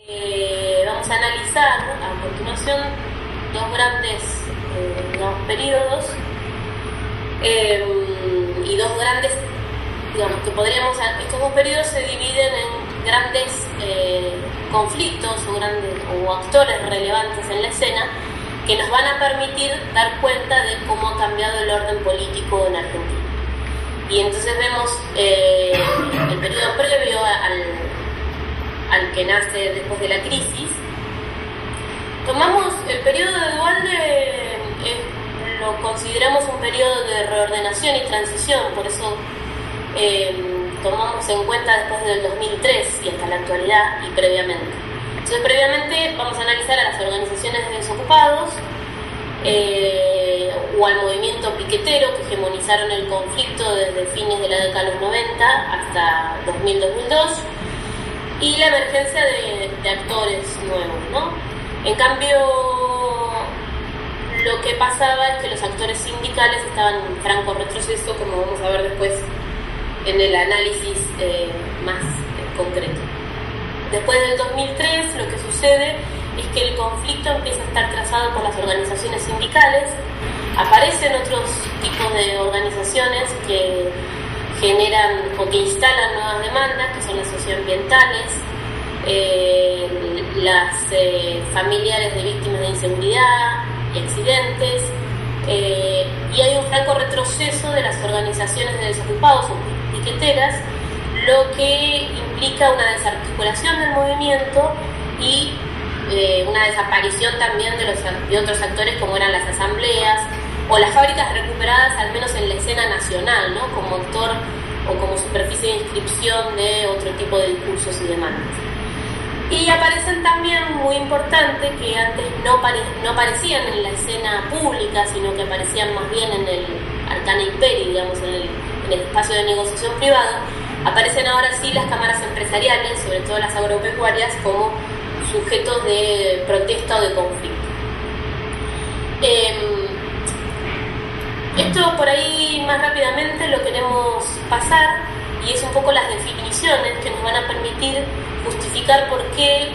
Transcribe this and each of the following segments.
Vamos a analizar a continuación dos grandes periodos y dos grandes, digamos, que podríamos, estos dos periodos se dividen en grandes conflictos o actores relevantes en la escena que nos van a permitir dar cuenta de cómo ha cambiado el orden político en Argentina. Y entonces vemos el periodo previo al que nace después de la crisis. Tomamos el periodo de Duhalde, lo consideramos un periodo de reordenación y transición, por eso tomamos en cuenta después del 2003 y hasta la actualidad y previamente. Entonces, previamente vamos a analizar a las organizaciones de desocupados o al movimiento piquetero que hegemonizaron el conflicto desde fines de la década de los 90 hasta 2000-2002 y la emergencia de actores nuevos, ¿no? En cambio, lo que pasaba es que los actores sindicales estaban en franco retroceso, como vamos a ver después en el análisis más concreto. Después del 2003, lo que sucede es que el conflicto empieza a estar trazado por las organizaciones sindicales. Aparecen otros tipos de organizaciones que generan o que instalan nuevas demandas, que son las socioambientales, las familiares de víctimas de inseguridad y accidentes, y hay un franco retroceso de las organizaciones de desocupados o piqueteras, lo que implica una desarticulación del movimiento y una desaparición también de otros actores como eran las asambleas o las fábricas recuperadas, al menos en la escena nacional, ¿no? Como actor o como superficie de inscripción de otro tipo de discursos y demandas. Y aparecen también, muy importante, que antes no aparecían en la escena pública, sino que aparecían más bien en el arcana imperi, digamos, en el espacio de negociación privado. Aparecen ahora sí las cámaras empresariales, sobre todo las agropecuarias, como sujetos de protesta o de conflicto. Esto por ahí más rápidamente lo queremos pasar y es un poco las definiciones que nos van a permitir justificar por qué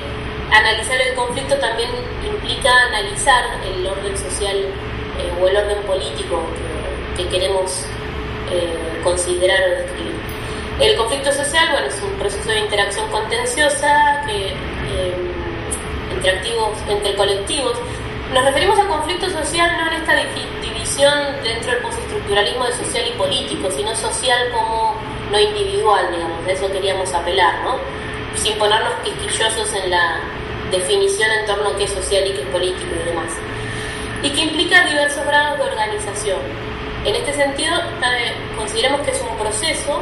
analizar el conflicto también implica analizar el orden social o el orden político que queremos considerar o describir. El conflicto social, bueno, es un proceso de interacción contenciosa entre colectivos. Nos referimos a conflicto social no en esta división dentro del postestructuralismo de social y político, sino social como no individual, digamos. A eso queríamos apelar, ¿no? Sin ponernos quisquillosos en la definición en torno a qué es social y qué es político y demás. Y que implica diversos grados de organización. En este sentido, consideramos que es un proceso,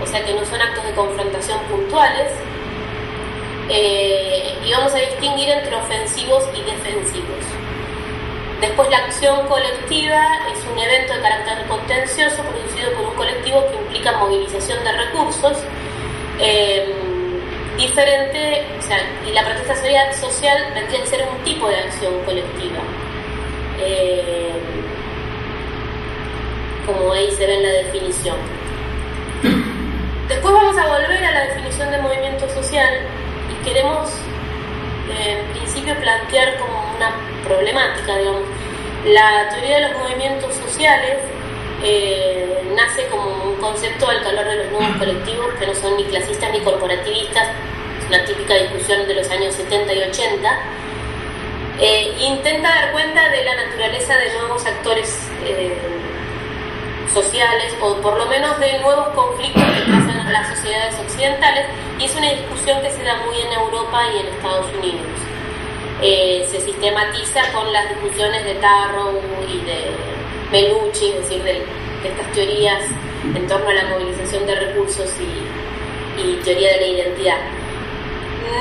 o sea que no son actos de confrontación puntuales, y vamos a distinguir entre ofensivos y defensivos. Después, la acción colectiva es un evento de carácter contencioso producido por un colectivo que implica movilización de recursos diferente, o sea, y la protesta social vendría a ser un tipo de acción colectiva. Como ahí se ve en la definición. Después vamos a volver a la definición de movimiento social y queremos en principio plantear como una problemática, digamos. La teoría de los movimientos sociales nace como un concepto al calor de los nuevos colectivos que no son ni clasistas ni corporativistas, es una típica discusión de los años 70 y 80, intenta dar cuenta de la naturaleza de nuevos actores sociales o por lo menos de nuevos conflictos que trazan las sociedades occidentales, y es una discusión que se da muy en Europa y en Estados Unidos. Se sistematiza con las discusiones de Tarrow y de Menucci, es decir, de estas teorías en torno a la movilización de recursos y teoría de la identidad.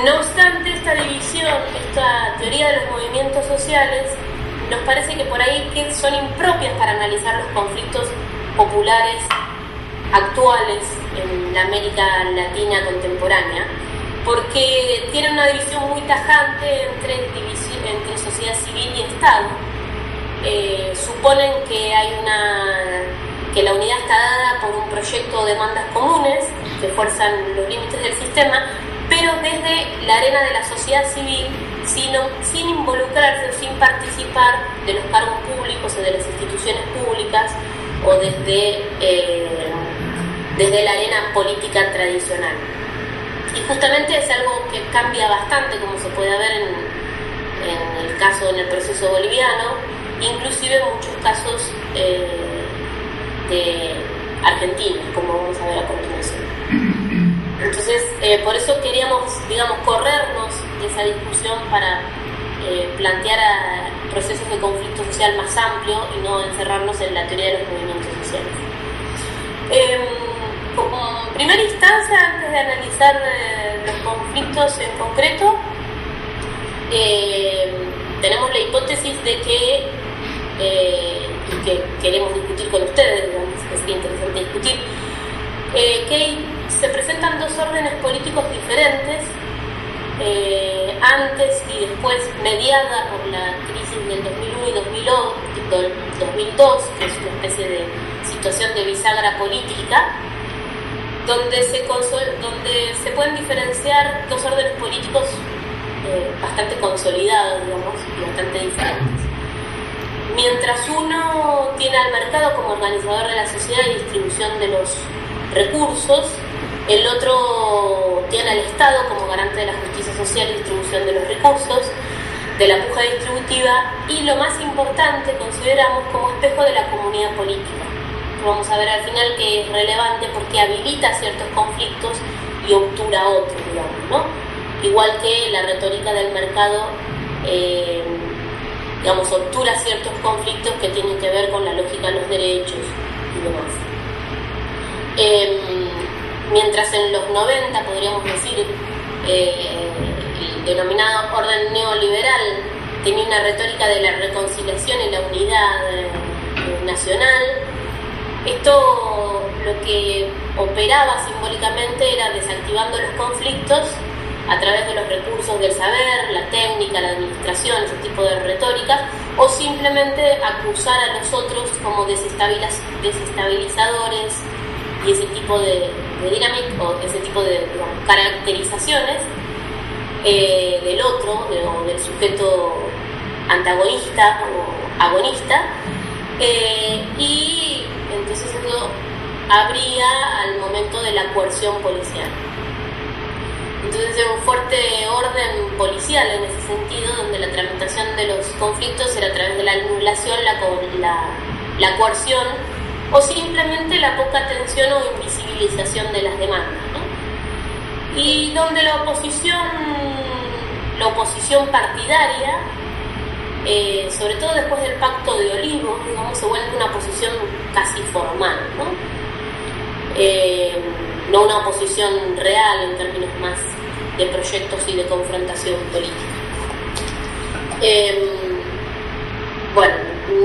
No obstante, esta división, esta teoría de los movimientos sociales, nos parece que por ahí que son impropias para analizar los conflictos populares actuales en la América Latina contemporánea, porque tienen una división muy tajante entre sociedad civil y Estado. Suponen que la unidad está dada por un proyecto de demandas comunes que fuerzan los límites del sistema, pero desde la arena de la sociedad civil, sin involucrarse o sin participar de los cargos públicos o de las instituciones públicas o desde la arena política tradicional. Y justamente es algo que cambia bastante, como se puede ver en el proceso boliviano, inclusive en muchos casos de Argentina, como vamos a ver a continuación. Entonces, por eso queríamos, corrernos de esa discusión para plantear procesos de conflicto social más amplio y no encerrarnos en la teoría de los movimientos sociales. Como primera instancia, antes de analizar los conflictos en concreto, tenemos la hipótesis de que queremos discutir con ustedes, que sería interesante discutir, que se presentan dos órdenes políticos diferentes, antes y después, mediada por la crisis del 2001 y 2002, que es una especie de situación de bisagra política, donde se pueden diferenciar dos órdenes políticos bastante consolidados, y bastante diferentes. Mientras uno tiene al mercado como organizador de la sociedad y distribución de los recursos, el otro tiene al Estado como garante de la justicia social y distribución de los recursos, de la puja distributiva y, lo más importante, consideramos como espejo de la comunidad política. Vamos a ver al final que es relevante porque habilita ciertos conflictos y obtura otros, ¿no? Igual que la retórica del mercado, obtura ciertos conflictos que tienen que ver con la lógica de los derechos y demás. Mientras en los 90, podríamos decir, el denominado orden neoliberal tenía una retórica de la reconciliación y la unidad nacional, esto lo que operaba simbólicamente era desactivando los conflictos a través de los recursos del saber, la técnica, la administración, ese tipo de retóricas, o simplemente acusar a los otros como desestabilizadores y ese tipo de dinámica o ese tipo de caracterizaciones del otro, o del sujeto antagonista o agonista, y entonces eso abría al momento de la coerción policial. Entonces era un fuerte orden policial en ese sentido, donde la tramitación de los conflictos era a través de la anulación, la coerción o simplemente la poca atención o invisibilización de las demandas, ¿no? Y donde la oposición partidaria, sobre todo después del Pacto de Olivos, se vuelve una oposición casi formal, ¿no? No una oposición real en términos más de proyectos y de confrontación política. Bueno,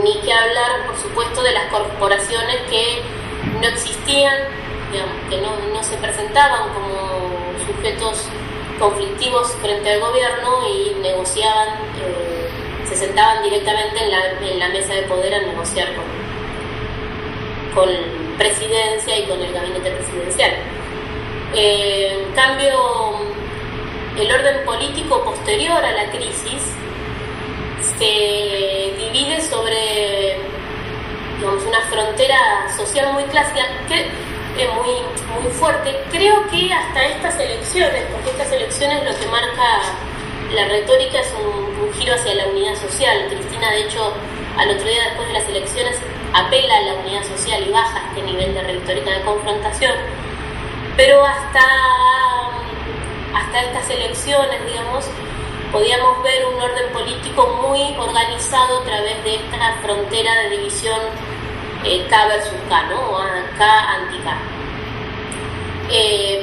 ni que hablar, por supuesto, de las corporaciones que no existían, que no se presentaban como sujetos conflictivos frente al gobierno y negociaban, se sentaban directamente en la mesa de poder a negociar con presidencia y con el gabinete presidencial. En cambio, el orden político posterior a la crisis se divide sobre una frontera social muy clásica, que es muy fuerte. Creo que hasta estas elecciones, porque estas elecciones lo que marca la retórica es un giro hacia la unidad social. Cristina, de hecho, al otro día después de las elecciones apela a la unidad social y baja este nivel de retórica de confrontación, pero hasta estas elecciones, podíamos ver un orden político muy organizado a través de esta frontera de división K versus K, ¿no? O K anti-K.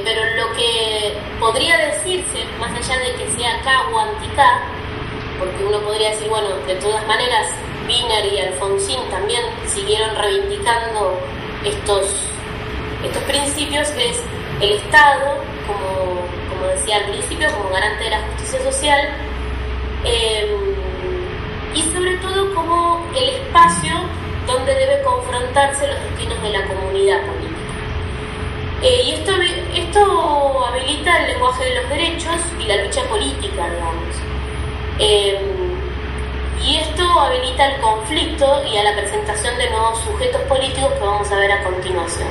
Pero lo que podría decirse, más allá de que sea K o anti-K, porque uno podría decir, bueno, de todas maneras, Wiener y Alfonsín también siguieron reivindicando estos principios, es el Estado, como decía al principio, como garante de la justicia social, y sobre todo como el espacio donde debe confrontarse los destinos de la comunidad política. Y esto habilita el lenguaje de los derechos y la lucha política, digamos. Y esto habilita el conflicto y a la presentación de nuevos sujetos políticos que vamos a ver a continuación.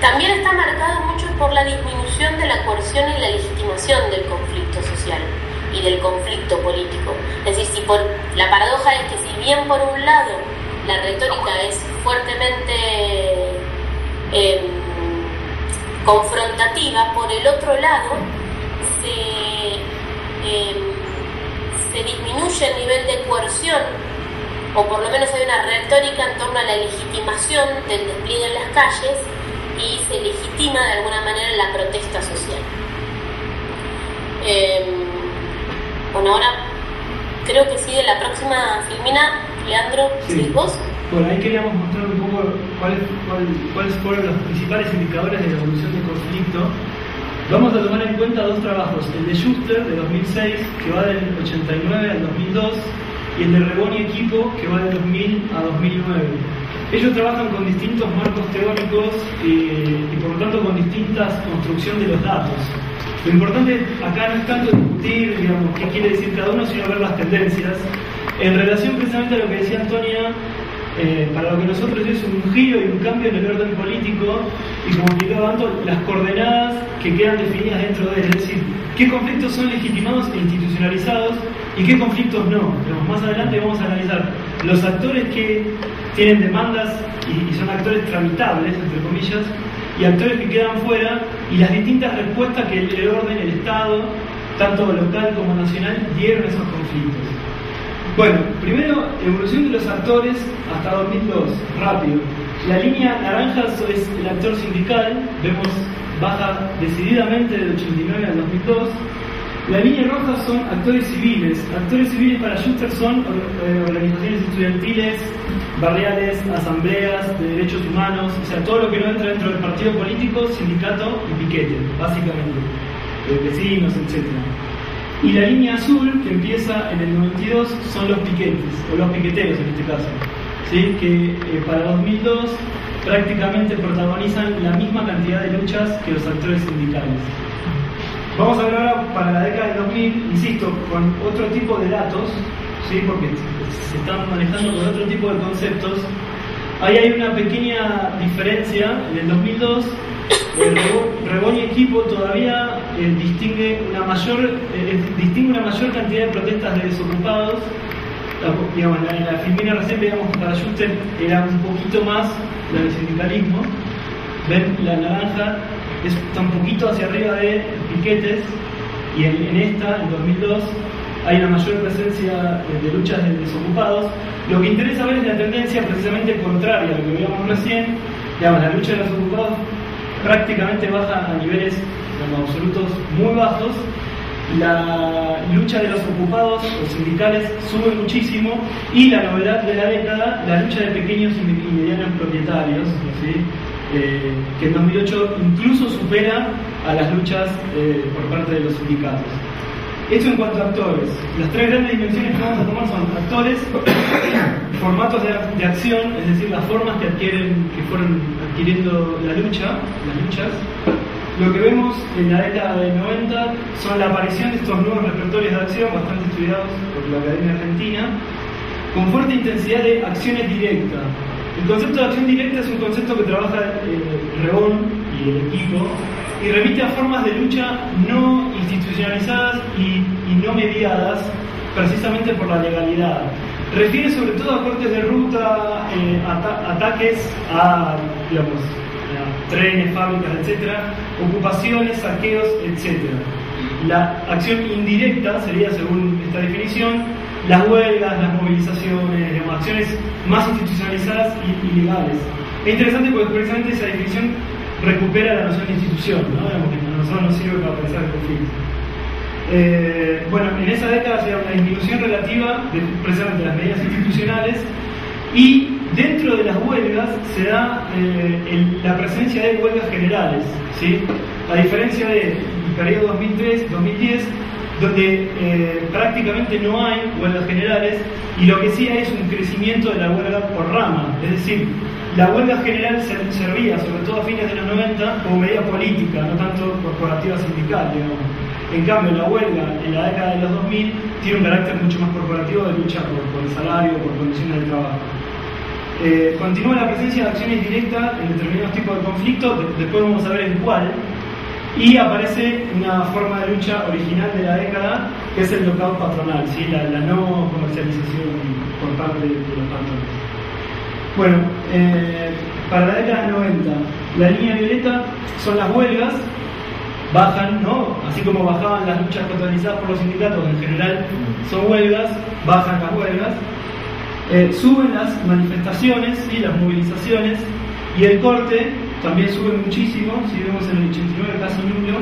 También está marcado mucho por la disminución de la coerción y la legitimación del conflicto social y del conflicto político. Es decir, la paradoja es que si bien por un lado la retórica es fuertemente confrontativa, por el otro lado se disminuye el nivel de coerción, o por lo menos hay una retórica en torno a la legitimación del despliegue en las calles y se legitima de alguna manera la protesta social. Bueno, ahora creo que sigue la próxima filmina. Leandro, sí. ¿Vos? Bueno, ahí queríamos mostrar un poco cuáles fueron los principales indicadores de la evolución del conflicto. Vamos a tomar en cuenta dos trabajos, el de Schuster de 2006, que va del 89 al 2002, y el de Rebón y equipo, que va del 2000 a 2009. Ellos trabajan con distintos marcos teóricos y por lo tanto con distintas construcción de los datos. Lo importante acá no es tanto discutir, digamos, qué quiere decir cada uno, sino ver las tendencias. En relación precisamente a lo que decía Antonia, para lo que nosotros es un giro y un cambio en el orden político, y como explicaba Anto, las coordenadas que quedan definidas dentro de él, es decir, qué conflictos son legitimados e institucionalizados y qué conflictos no. Pero más adelante vamos a analizar los actores que tienen demandas y son actores tramitables, entre comillas, y actores que quedan fuera, y las distintas respuestas que el orden, el Estado, tanto local como nacional, dieron a esos conflictos. Bueno, primero, evolución de los actores hasta 2002, rápido. La línea naranja es el actor sindical, vemos baja decididamente del 89 al 2002. La línea roja son actores civiles. Actores civiles para Schuster son organizaciones estudiantiles, barriales, asambleas de derechos humanos, o sea, todo lo que no entra dentro del partido político, sindicato y piquete, básicamente, vecinos, etc. Y la línea azul, que empieza en el 92, son los piquetes, o los piqueteros en este caso, ¿sí? Que para 2002 prácticamente protagonizan la misma cantidad de luchas que los actores sindicales. Vamos a ver ahora para la década del 2000, insisto, con otro tipo de datos, ¿sí? Porque se están manejando con otro tipo de conceptos. Ahí hay una pequeña diferencia. En el 2002, Rebón y equipo todavía distingue una mayor cantidad de protestas de desocupados. Digamos, en la filmina recién veíamos que para Schuster era un poquito más la del sindicalismo. Ven, la naranja está un poquito hacia arriba de piquetes, y en esta, en 2002, hay una mayor presencia de luchas de desocupados. Lo que interesa ver es la tendencia precisamente contraria a lo que veíamos recién. Digamos, la lucha de los desocupados prácticamente baja a niveles absolutos muy bajos. La lucha de los ocupados o sindicales sube muchísimo, y la novedad de la década, la lucha de pequeños y medianos propietarios, ¿sí? Que en 2008 incluso supera a las luchas por parte de los sindicatos. Esto en cuanto a actores. Las tres grandes dimensiones que vamos a tomar son actores, formatos de acción, es decir, las formas que fueron adquiriendo las luchas. Lo que vemos en la década del 90 son la aparición de estos nuevos repertorios de acción, bastante estudiados por la Academia Argentina, con fuerte intensidad de acciones directas. El concepto de acción directa es un concepto que trabaja Rebón y el equipo, y remite a formas de lucha no institucionalizadas y no mediadas precisamente por la legalidad. Refiere sobre todo a cortes de ruta, ataques a, digamos, a trenes, fábricas, etc., ocupaciones, saqueos, etc. La acción indirecta sería, según esta definición, las huelgas, las movilizaciones, digamos, acciones más institucionalizadas y legales. Es interesante porque precisamente esa definición recupera la noción de institución, ¿no? Digamos, que a nosotros nos sirve para pensar el conflicto. Bueno, en esa década se da una disminución relativa de precisamente las medidas institucionales, y dentro de las huelgas se da la presencia de huelgas generales, ¿sí? A diferencia del periodo 2003-2010, donde prácticamente no hay huelgas generales, y lo que sí hay es un crecimiento de la huelga por rama, es decir, la huelga general servía, sobre todo a fines de los 90, como medida política, no tanto corporativa sindical, digamos. En cambio, la huelga en la década de los 2000 tiene un carácter mucho más corporativo de lucha por el salario, por condiciones de trabajo. Continúa la presencia de acciones directas en determinados tipos de conflictos, después vamos a ver en cuál, y aparece una forma de lucha original de la década, que es el lockout patronal, ¿sí? la no comercialización por parte de los patrones. Bueno, para la década del 90, la línea violeta son las huelgas, bajan, ¿no? Así como bajaban las luchas protagonizadas por los sindicatos, en general son huelgas, bajan las huelgas. Suben las manifestaciones y las movilizaciones, y el corte también sube muchísimo. Si vemos en el 89 casi nulo,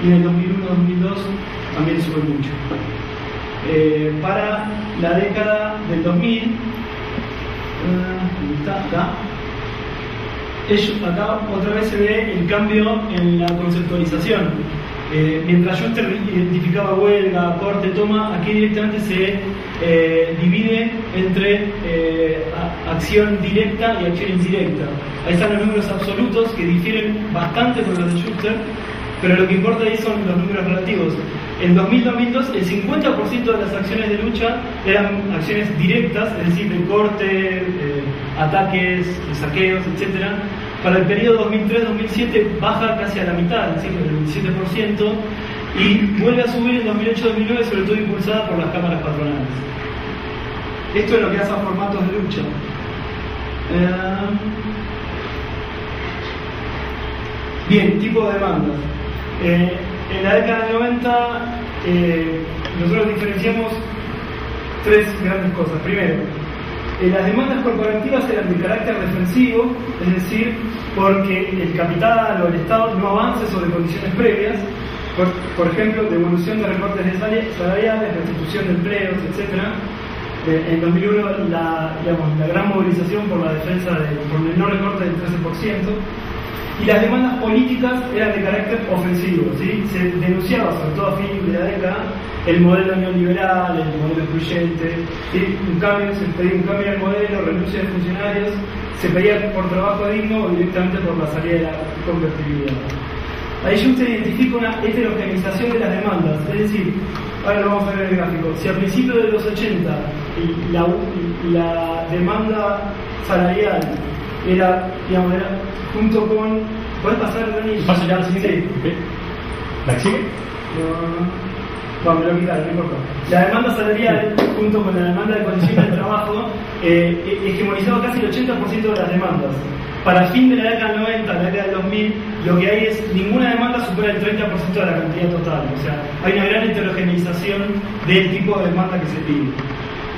y en el 2001-2002 también sube mucho. Para la década del 2000, acá otra vez se ve el cambio en la conceptualización. Mientras Schuster identificaba huelga, corte, toma, aquí directamente se divide entre acción directa y acción indirecta. Ahí están los números absolutos que difieren bastante con los de Schuster, pero lo que importa ahí son los números relativos. En 2000-2002 el 50% de las acciones de lucha eran acciones directas, es decir, de corte, ataques, saqueos, etc. Para el periodo 2003-2007 baja casi a la mitad, es decir, el 27%, y vuelve a subir en 2008-2009, sobre todo impulsada por las cámaras patronales. Esto es lo que hace a formatos de lucha. Bien, tipo de demandas. En la década del 90 nosotros diferenciamos tres grandes cosas. Primero, las demandas corporativas eran de carácter defensivo, es decir, porque el capital o el Estado no avance sobre condiciones previas, por ejemplo, devolución de recortes de salariales, restitución de empleos, etc. En 2001 la gran movilización por la defensa por el no recorte del 13%. Y las demandas políticas eran de carácter ofensivo, ¿sí? Se denunciaba, sobre todo a fin de la década, el modelo neoliberal, el modelo excluyente, ¿sí? Se pedía un cambio en el modelo, renuncia de funcionarios, se pedía por trabajo digno o directamente por la salida de la convertibilidad. Ahí Schuster identifica una heterogenización de las demandas, es decir, ahora lo vamos a ver en el gráfico, si a principios de los 80 la demanda salarial era junto con... ¿Puedes pasar, Dani? ¿Pasa ya la siguiente? Sí. ¿La sigue? Bueno, me lo quitaron, no importa. La demanda salarial, junto con la demanda de condiciones de trabajo, hegemonizaba casi el 80% de las demandas. Para el fin de la década del 90, la década del 2000, lo que hay es ninguna demanda supera el 30% de la cantidad total. O sea, hay una gran heterogeneización del tipo de demanda que se pide.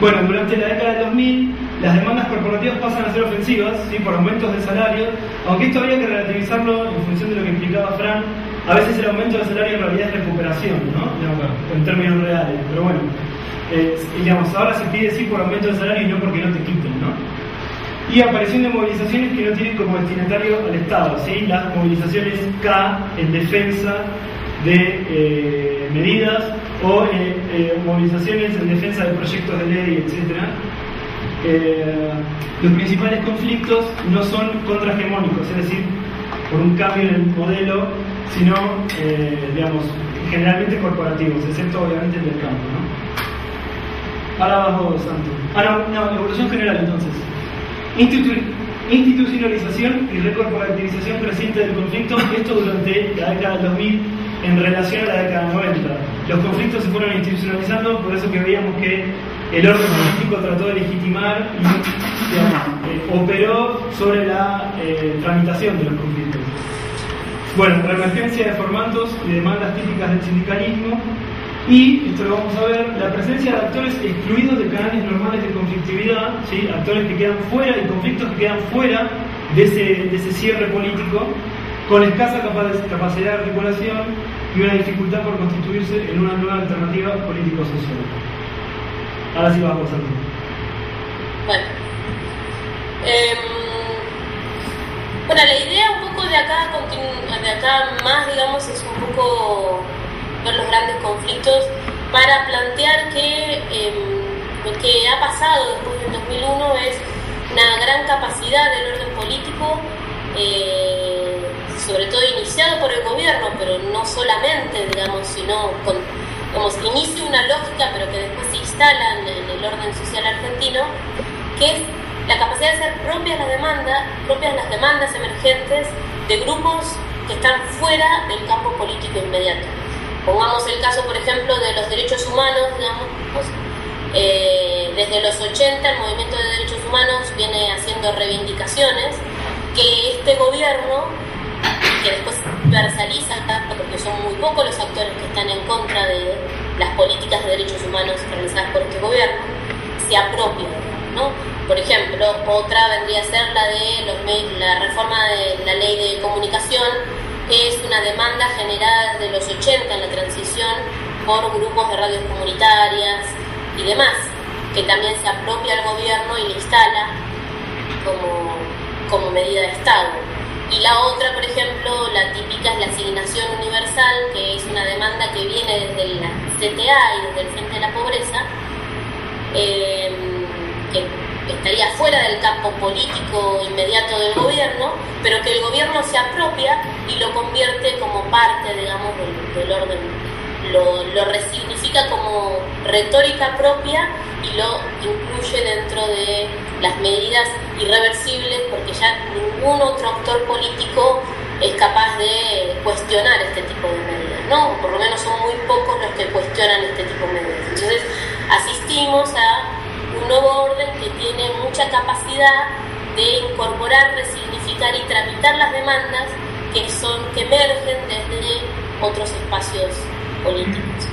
Bueno, durante la década del 2000, las demandas corporativas pasan a ser ofensivas, ¿sí? Por aumentos de salario, aunque esto habría que relativizarlo en función de lo que explicaba Fran. A veces el aumento del salario en realidad es recuperación, ¿no? En términos reales, pero bueno, ahora se pide sí por aumento de salario y no porque no te quiten, ¿no? Y aparición de movilizaciones que no tienen como destinatario al Estado, ¿sí? Las movilizaciones K en defensa de medidas o movilizaciones en defensa de proyectos de ley, etc. Los principales conflictos no son contrahegemónicos, es decir, por un cambio en el modelo, sino, generalmente corporativos, excepto obviamente el del campo, ¿no? Ahora vamos, Santo. No, evolución general entonces. Institucionalización y recorporativización creciente del conflicto, esto durante la década del 2000 en relación a la década del 90. Los conflictos se fueron institucionalizando, por eso que veíamos que el orden político trató de legitimar y operó sobre la tramitación de los conflictos. Bueno, la emergencia de formatos y demandas típicas del sindicalismo, y esto lo vamos a ver, la presencia de actores excluidos de canales normales de conflictividad, ¿sí? Actores que quedan fuera y conflictos que quedan fuera de ese cierre político, con escasa capacidad de articulación y una dificultad por constituirse en una nueva alternativa político-social. Ahora sí vamos a ver. Bueno. Bueno, la idea un poco de acá más, digamos, es un poco ver los grandes conflictos para plantear que lo que ha pasado después del 2001 es una gran capacidad del orden político, sobre todo iniciado por el gobierno, pero no solamente, digamos, sino inicia una lógica, pero que después se instala en el orden social argentino, que es la capacidad de hacer propias las demandas emergentes de grupos que están fuera del campo político inmediato. Pongamos el caso, por ejemplo, de los derechos humanos, digamos, desde los 80 el movimiento de derechos humanos viene haciendo reivindicaciones que este gobierno, que después universaliza, porque son muy pocos los actores que están en contra de las políticas de derechos humanos realizadas por este gobierno, se apropian, ¿no? Por ejemplo, otra vendría a ser la reforma de la ley de comunicación, que es una demanda generada desde los 80 en la transición por grupos de radios comunitarias y demás, que también se apropia el gobierno y le instala como medida de Estado. Y la otra, por ejemplo, la típica es la asignación universal, que es una demanda que viene desde la CTA y desde el Frente de la Pobreza, que estaría fuera del campo político inmediato del gobierno, pero que el gobierno se apropia y lo convierte como parte, digamos, del orden, lo resignifica como retórica propia y lo incluye dentro de las medidas irreversibles, porque ya ningún otro actor político es capaz de cuestionar este tipo de medidas, ¿no? Por lo menos son muy pocos los que cuestionan este tipo de medidas. Entonces asistimos a un nuevo orden que tiene mucha capacidad de incorporar, resignificar y tramitar las demandas que emergen desde otros espacios políticos.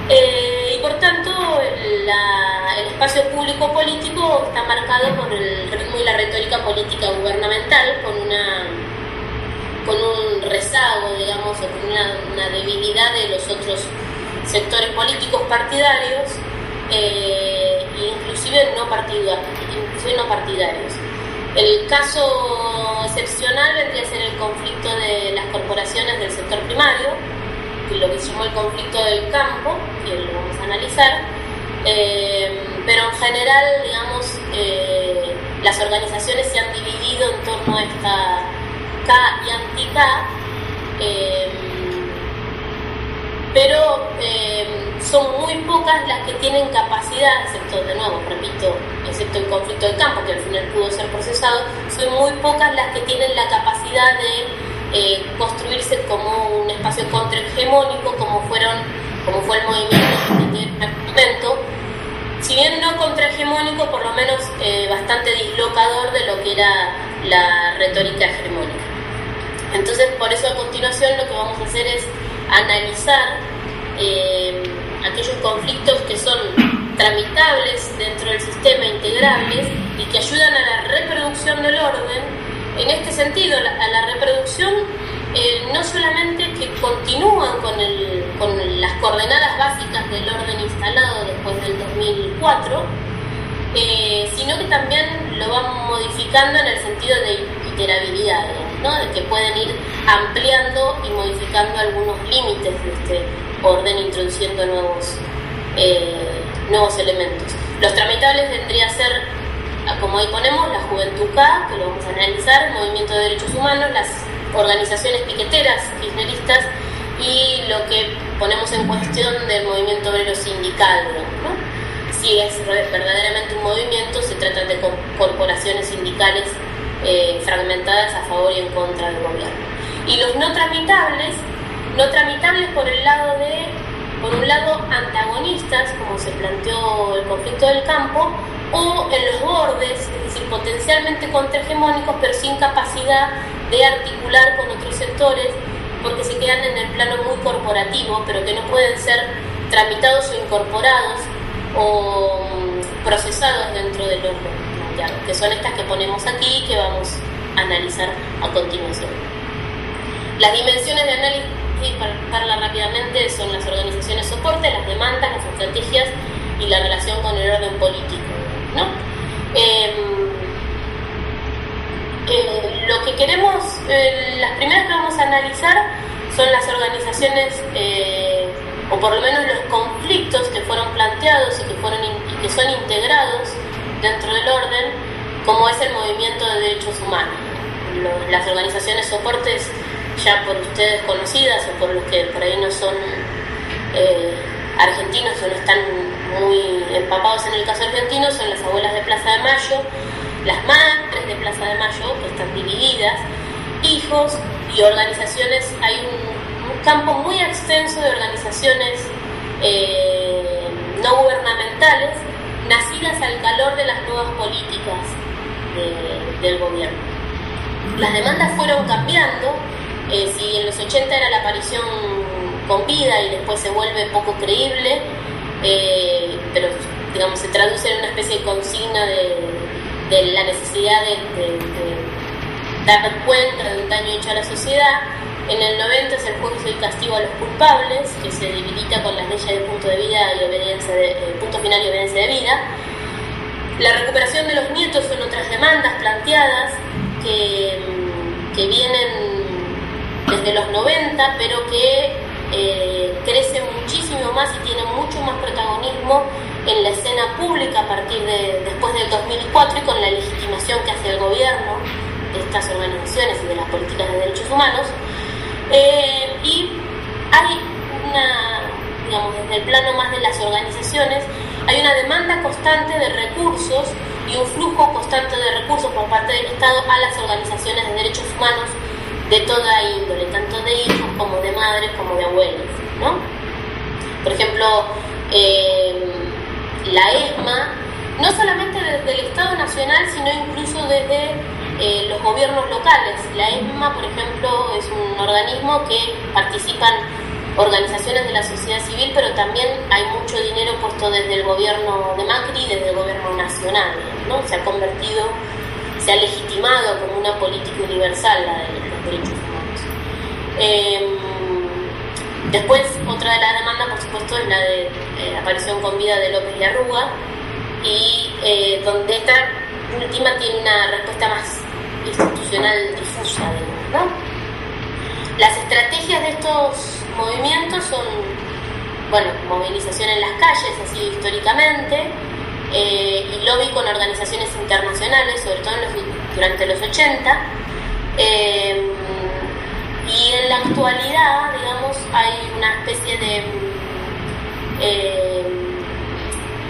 Y por tanto el espacio público político está marcado por el ritmo y la retórica política gubernamental, con un rezago, digamos, o con una debilidad de los otros sectores políticos partidarios, inclusive no partidarios. El caso excepcional vendría a ser el conflicto de las corporaciones del sector primario, lo que se llamó el conflicto del campo, que lo vamos a analizar, pero en general, digamos, las organizaciones se han dividido en torno a esta K y anti-K, pero son muy pocas las que tienen capacidad, excepto, de nuevo, repito, excepto el conflicto del campo, que al final pudo ser procesado, son muy pocas las que tienen la capacidad de construirse como un espacio contrahegemónico, como fue el movimiento, si bien no contrahegemónico, por lo menos bastante dislocador de lo que era la retórica hegemónica. Entonces, por eso a continuación lo que vamos a hacer es analizar aquellos conflictos que son tramitables dentro del sistema, integrables y que ayudan a la reproducción del orden. En este sentido, a la reproducción no solamente que continúan con las coordenadas básicas del orden instalado después del 2004, sino que también lo van modificando en el sentido de iterabilidad, ¿no? De que pueden ir ampliando y modificando algunos límites de este orden, introduciendo nuevos elementos. Los tramitables vendría a ser, como ahí ponemos, la Juventud K, que lo vamos a analizar, el Movimiento de Derechos Humanos, las organizaciones piqueteras, kirchneristas, y lo que ponemos en cuestión del movimiento obrero sindical, ¿no? Si es verdaderamente un movimiento, se trata de corporaciones sindicales fragmentadas a favor y en contra del gobierno. Y los no tramitables por un lado antagonistas, como se planteó el conflicto del campo, o en los bordes, es decir, potencialmente contrahegemónicos, pero sin capacidad de articular con otros sectores, porque se quedan en el plano muy corporativo, pero que no pueden ser tramitados o incorporados o procesados dentro del orden, que son estas que ponemos aquí y que vamos a analizar a continuación. Las dimensiones de análisis, para explicarla rápidamente, son las organizaciones soporte, las demandas, las estrategias y la relación con el orden político, ¿no? Lo que queremos, las primeras que vamos a analizar son las organizaciones, o por lo menos los conflictos que fueron planteados y que son integrados dentro del orden, como es el movimiento de derechos humanos. Las organizaciones soportes, ya por ustedes conocidas o por los que por ahí no son argentinos o no están muy empapados en el caso argentino, son las abuelas de Plaza de Mayo, las madres de Plaza de Mayo, que están divididas, hijos y organizaciones. Hay un campo muy extenso de organizaciones no gubernamentales nacidas al calor de las nuevas políticas del gobierno. Las demandas fueron cambiando. Si en los 80 era la aparición con vida y después se vuelve poco creíble, pero digamos se traduce en una especie de consigna de la necesidad de dar cuenta de un daño hecho a la sociedad. En el 90 es el juicio y castigo a los culpables, que se debilita con las leyes de punto de vida y obediencia punto final y obediencia de vida. La recuperación de los nietos son otras demandas planteadas que vienen desde los 90, pero que crece muchísimo más y tiene mucho más protagonismo en la escena pública a partir de después del 2004 y con la legitimación que hace el gobierno de estas organizaciones y de las políticas de derechos humanos. Y hay digamos, desde el plano más de las organizaciones, hay una demanda constante de recursos y un flujo constante de recursos por parte del Estado a las organizaciones de derechos humanos de toda índole, tanto de hijos como de madres como de abuelas, ¿no? Por ejemplo, la ESMA, no solamente desde el Estado Nacional, sino incluso desde los gobiernos locales. La ESMA, por ejemplo, es un organismo que participan organizaciones de la sociedad civil, pero también hay mucho dinero puesto desde el gobierno de Macri y desde el gobierno nacional, ¿no? Se ha legitimado como una política universal la de los derechos humanos. Después, otra de las demandas, por supuesto, es la de aparición con vida de López y Arruga, y donde esta última tiene una respuesta más institucional difusa, ¿no? Las estrategias de estos movimientos son, bueno, movilización en las calles, ha sido históricamente, y lobby con organizaciones internacionales, sobre todo durante los 80, y en la actualidad, digamos, hay una especie de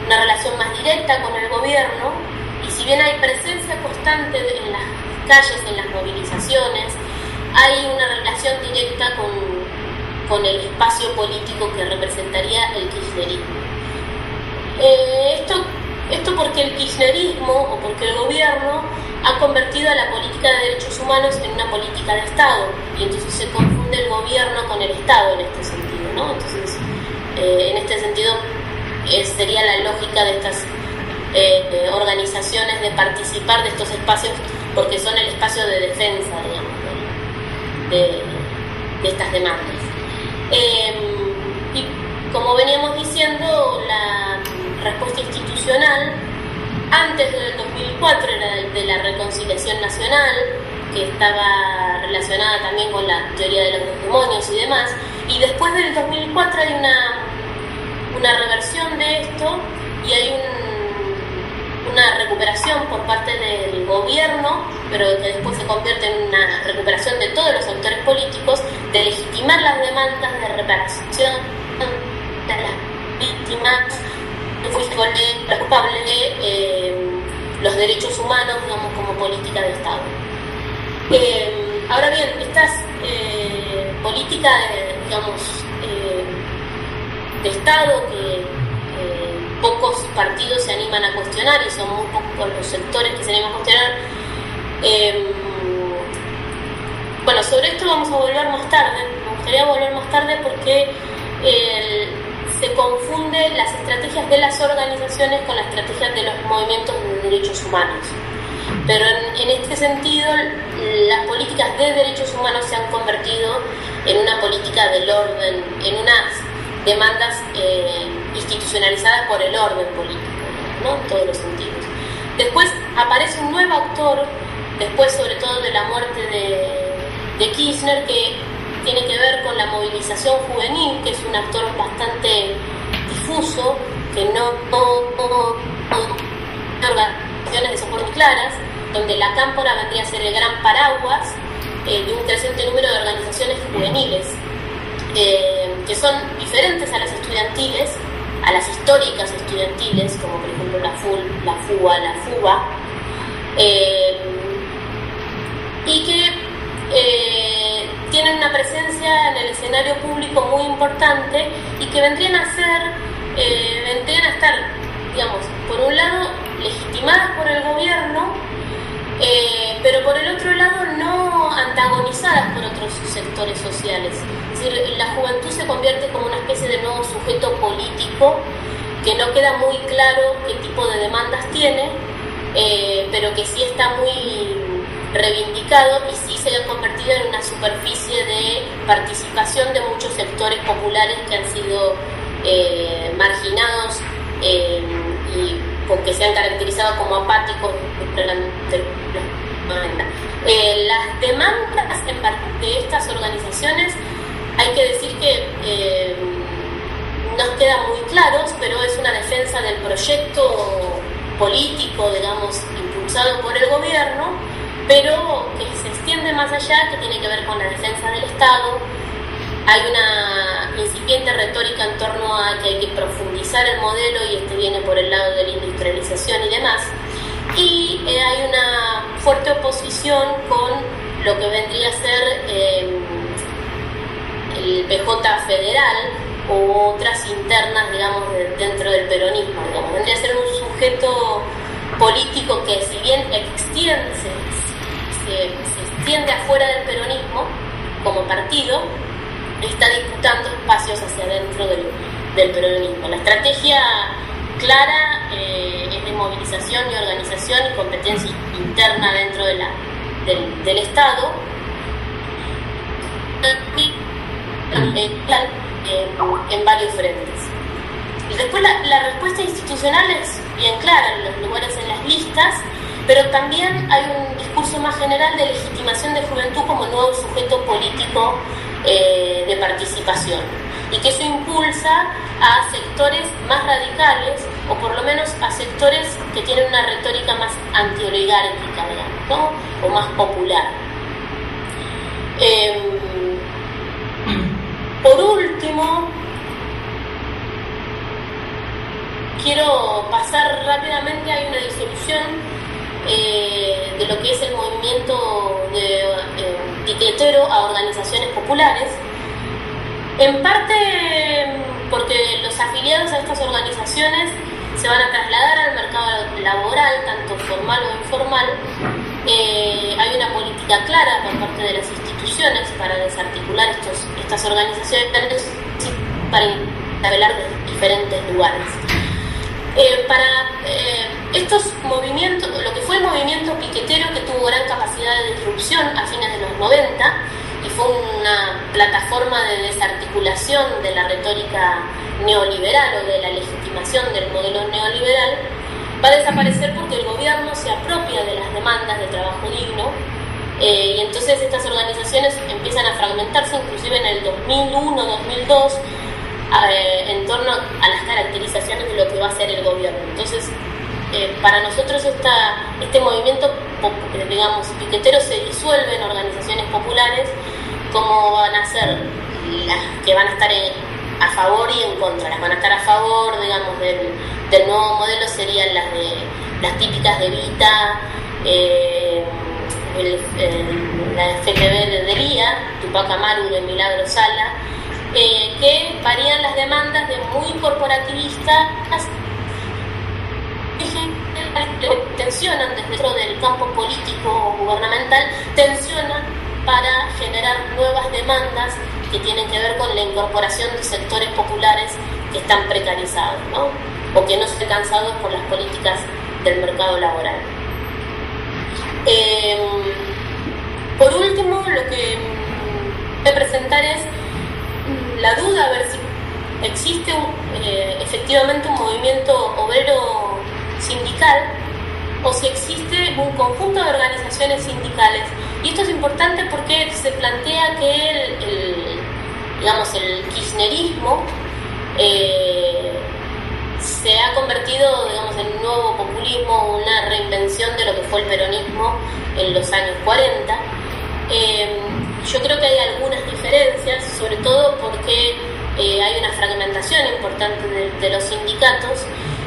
una relación más directa con el gobierno, y si bien hay presencia constante en las calles, en las movilizaciones, hay una relación directa con el espacio político que representaría el kirchnerismo. Esto porque el kirchnerismo o porque el gobierno ha convertido a la política de derechos humanos en una política de Estado, y entonces se confunde el gobierno con el Estado en este sentido, ¿no? Entonces, en este sentido, sería la lógica de estas organizaciones de participar de estos espacios, porque son el espacio de defensa, digamos, de estas demandas. Y como veníamos diciendo, la respuesta institucional antes del 2004 era de la reconciliación nacional, que estaba relacionada también con la teoría de los dos demonios y demás, y después del 2004 hay una reversión de esto, y hay una recuperación por parte del gobierno, pero que después se convierte en una recuperación de todos los actores políticos, de legitimar las demandas de reparación de las víctimas, los culpables de los derechos humanos, digamos, como política de Estado. Ahora bien, estas políticas, digamos, de Estado que pocos partidos se animan a cuestionar, y son muy pocos los sectores que se animan a cuestionar. Bueno, sobre esto vamos a volver más tarde. Me gustaría volver más tarde porque se confunden las estrategias de las organizaciones con las estrategias de los movimientos de derechos humanos. Pero en este sentido, las políticas de derechos humanos se han convertido en una política del orden, en unas demandas institucionalizadas por el orden político, ¿no? En todos los sentidos. Después aparece un nuevo actor, después sobre todo de la muerte de Kirchner, que tiene que ver con la movilización juvenil, que es un actor bastante difuso, que no organizaciones de soporte claras, donde la cámpora vendría a ser el gran paraguas de un creciente número de organizaciones juveniles, que son diferentes a las estudiantiles, a las históricas estudiantiles, como por ejemplo la FUA, la FUBA, y que tienen una presencia en el escenario público muy importante y que vendrían a estar, digamos, por un lado legitimadas por el gobierno, pero por el otro lado no antagonizadas por otros sectores sociales. Es decir, la juventud se convierte como una especie de nuevo sujeto político que no queda muy claro qué tipo de demandas tiene, pero que sí está muy reivindicado y sí se ha convertido en una superficie de participación de muchos sectores populares que han sido marginados y porque se han caracterizado como apáticos durante las demandas de estas organizaciones. Hay que decir que nos quedan muy claros, pero es una defensa del proyecto político, digamos, impulsado por el gobierno, pero que se extiende más allá, que tiene que ver con la defensa del Estado. Hay una incipiente retórica en torno a que hay que profundizar el modelo y este viene por el lado de la industrialización y demás. Y hay una fuerte oposición con lo que vendría a ser el PJ federal o otras internas, digamos, dentro del peronismo. Digamos. Vendría a ser un sujeto político que, si bien se extiende afuera del peronismo como partido, está disputando espacios hacia adentro del peronismo. La estrategia clara es de movilización y organización y competencia interna dentro del Estado, en varios frentes. Y después la respuesta institucional es bien clara en los lugares en las listas, pero también hay un discurso más general de legitimación de juventud como nuevo sujeto político de participación, y que eso impulsa a sectores más radicales, o por lo menos a sectores que tienen una retórica más antioligárquica, digamos, ¿no? O más popular. Por último, quiero pasar rápidamente. Hay una disolución de lo que es el movimiento piquetero a organizaciones populares, en parte porque los afiliados a estas organizaciones se van a trasladar al mercado laboral, tanto formal o informal. Hay una política clara por parte de las instituciones para desarticular estas organizaciones para instalar de diferentes lugares. Para estos movimientos, lo que fue el movimiento piquetero, que tuvo gran capacidad de disrupción a fines de los 90 y fue una plataforma de desarticulación de la retórica neoliberal o de la legitimación del modelo neoliberal, va a desaparecer porque el gobierno se apropia de las demandas de trabajo digno, y entonces estas organizaciones empiezan a fragmentarse, inclusive en el 2001-2002, en torno a las caracterizaciones de lo que va a hacer el gobierno. Entonces, para nosotros este movimiento, digamos, piquetero, se disuelve en organizaciones populares, como van a ser las que van a estar a favor y en contra. Las van a estar a favor, digamos, del nuevo modelo serían las típicas de Vita, la FGB de Delía, Tupac Amaru de Milagro Sala, que varían las demandas de muy corporativistas, tensionan desde dentro del campo político gubernamental, tensionan para generar nuevas demandas que tienen que ver con la incorporación de sectores populares que están precarizados, ¿no? O que no están cansados por las políticas del mercado laboral. Por último, lo que voy a presentar es la duda a ver si existe efectivamente un movimiento obrero sindical o si existe un conjunto de organizaciones sindicales. Y esto es importante porque se plantea que el kirchnerismo se ha convertido, digamos, en un nuevo populismo, una reinvención de lo que fue el peronismo en los años 40. Yo creo que hay algunas diferencias, sobre todo porque hay una fragmentación importante de los sindicatos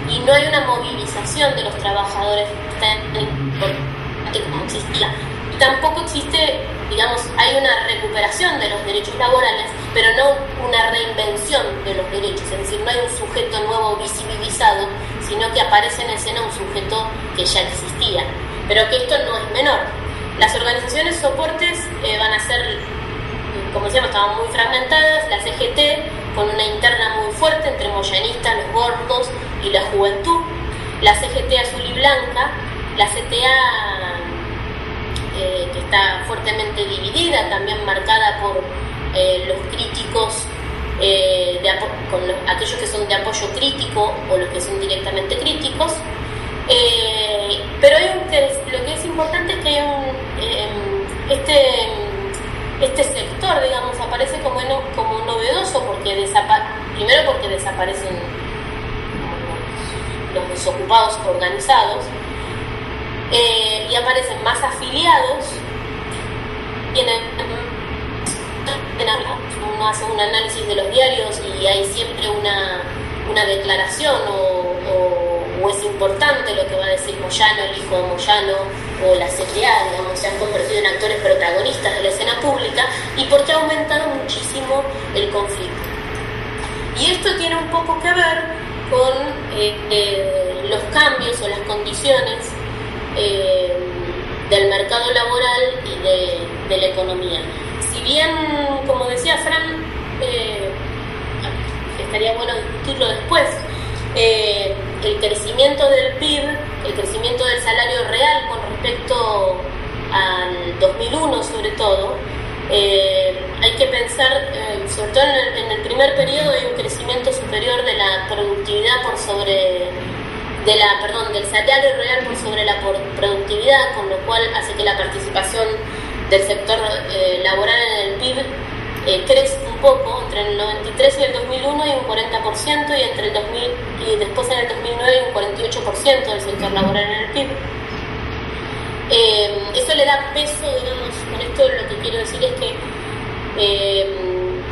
y no hay una movilización de los trabajadores tan importante como existía. Y tampoco existe, digamos, hay una recuperación de los derechos laborales, pero no una reinvención de los derechos, es decir, no hay un sujeto nuevo visibilizado, sino que aparece en escena un sujeto que ya existía, pero que esto no es menor. Las organizaciones soportes van a ser, como decíamos, estaban muy fragmentadas, la CGT con una interna muy fuerte entre moyanistas, los gordos y la juventud, la CGT azul y blanca, la CTA que está fuertemente dividida, también marcada por los críticos, aquellos que son de apoyo crítico o los que son directamente críticos. Pero lo que es importante es que hay este sector, digamos, aparece como novedoso porque primero porque desaparecen los desocupados organizados, y aparecen más afiliados, y uno hace un análisis de los diarios y hay siempre una declaración o es importante lo que va a decir Moyano, el hijo de Moyano o la CTA, digamos, se han convertido en actores protagonistas de la escena pública y porque ha aumentado muchísimo el conflicto. Y esto tiene un poco que ver con los cambios o las condiciones del mercado laboral y de la economía. Si bien, como decía Fran, estaría bueno discutirlo después, el crecimiento del PIB, el crecimiento del salario real con respecto al 2001 sobre todo, hay que pensar, sobre todo en el primer periodo hay un crecimiento superior de la productividad del salario real por sobre la productividad, con lo cual hace que la participación del sector laboral en el PIB crece un poco. Entre el 93 y el 2001 hay un 40% y después en el 2009 hay un 48% del sector laboral en el PIB. Eso le da peso, digamos, con esto lo que quiero decir es que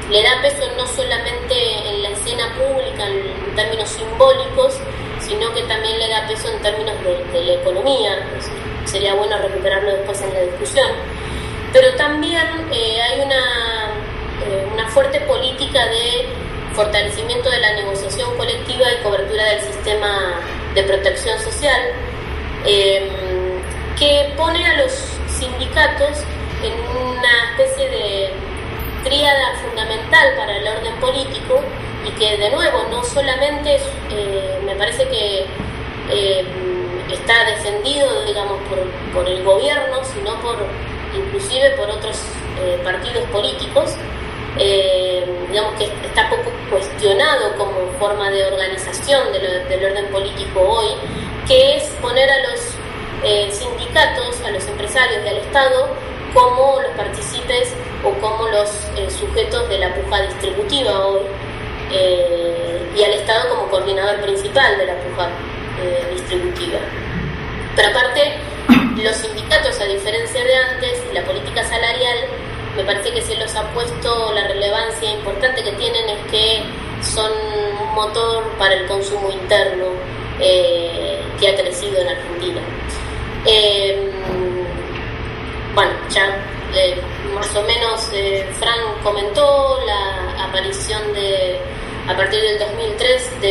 le da peso no solamente en la escena pública en términos simbólicos, sino que también le da peso en términos de la economía. Sería bueno recuperarlo después en la discusión. Pero también hay una fuerte política de fortalecimiento de la negociación colectiva y cobertura del sistema de protección social, que pone a los sindicatos en una especie de tríada fundamental para el orden político y que, de nuevo, no solamente me parece que está defendido, digamos, por el gobierno, sino inclusive por otros partidos políticos, digamos que está poco cuestionado como forma de organización del orden político hoy, que es poner a los sindicatos, a los empresarios y al Estado como los partícipes o como los sujetos de la puja distributiva hoy, y al Estado como coordinador principal de la puja distributiva. Pero aparte, los sindicatos, a diferencia de antes, la política salarial, me parece que se los ha puesto la relevancia importante que tienen es que son un motor para el consumo interno que ha crecido en Argentina. Bueno, ya más o menos Fran comentó la aparición a partir del 2003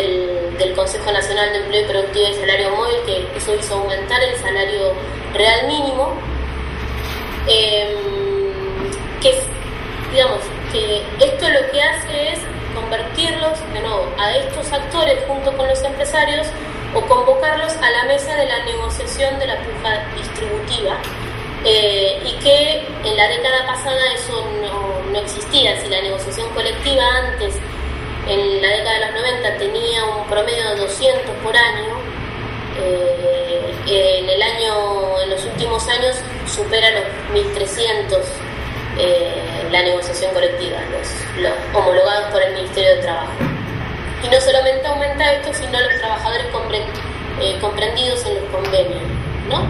del Consejo Nacional de Empleo y Productividad y Salario Móvil, que eso hizo aumentar el salario real mínimo, que esto lo que hace es convertirlos de nuevo a estos actores junto con los empresarios o convocarlos a la mesa de la negociación de la puja distributiva, y que en la década pasada eso no existía. Si la negociación colectiva antes, en la década de los 90, tenía un promedio de 200 por año, en los últimos años supera los 1.300 la negociación colectiva, los homologados por el Ministerio de Trabajo. Y no solamente aumenta esto, sino los trabajadores comprendidos en los convenios, ¿no?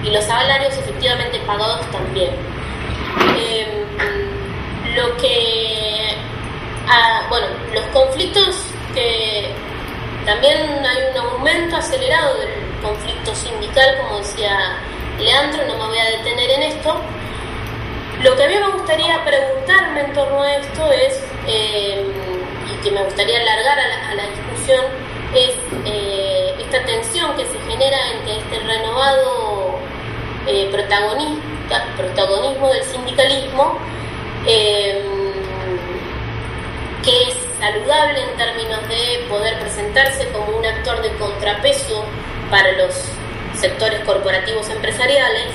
Y los salarios efectivamente pagados también. Los conflictos que también hay un aumento acelerado del conflicto sindical, como decía Leandro, no me voy a detener en esto. Lo que a mí me gustaría preguntarme en torno a esto es, y que me gustaría alargar a la discusión, es esta tensión que se genera entre este renovado protagonismo del sindicalismo, que es saludable en términos de poder presentarse como un actor de contrapeso para los sectores corporativos empresariales,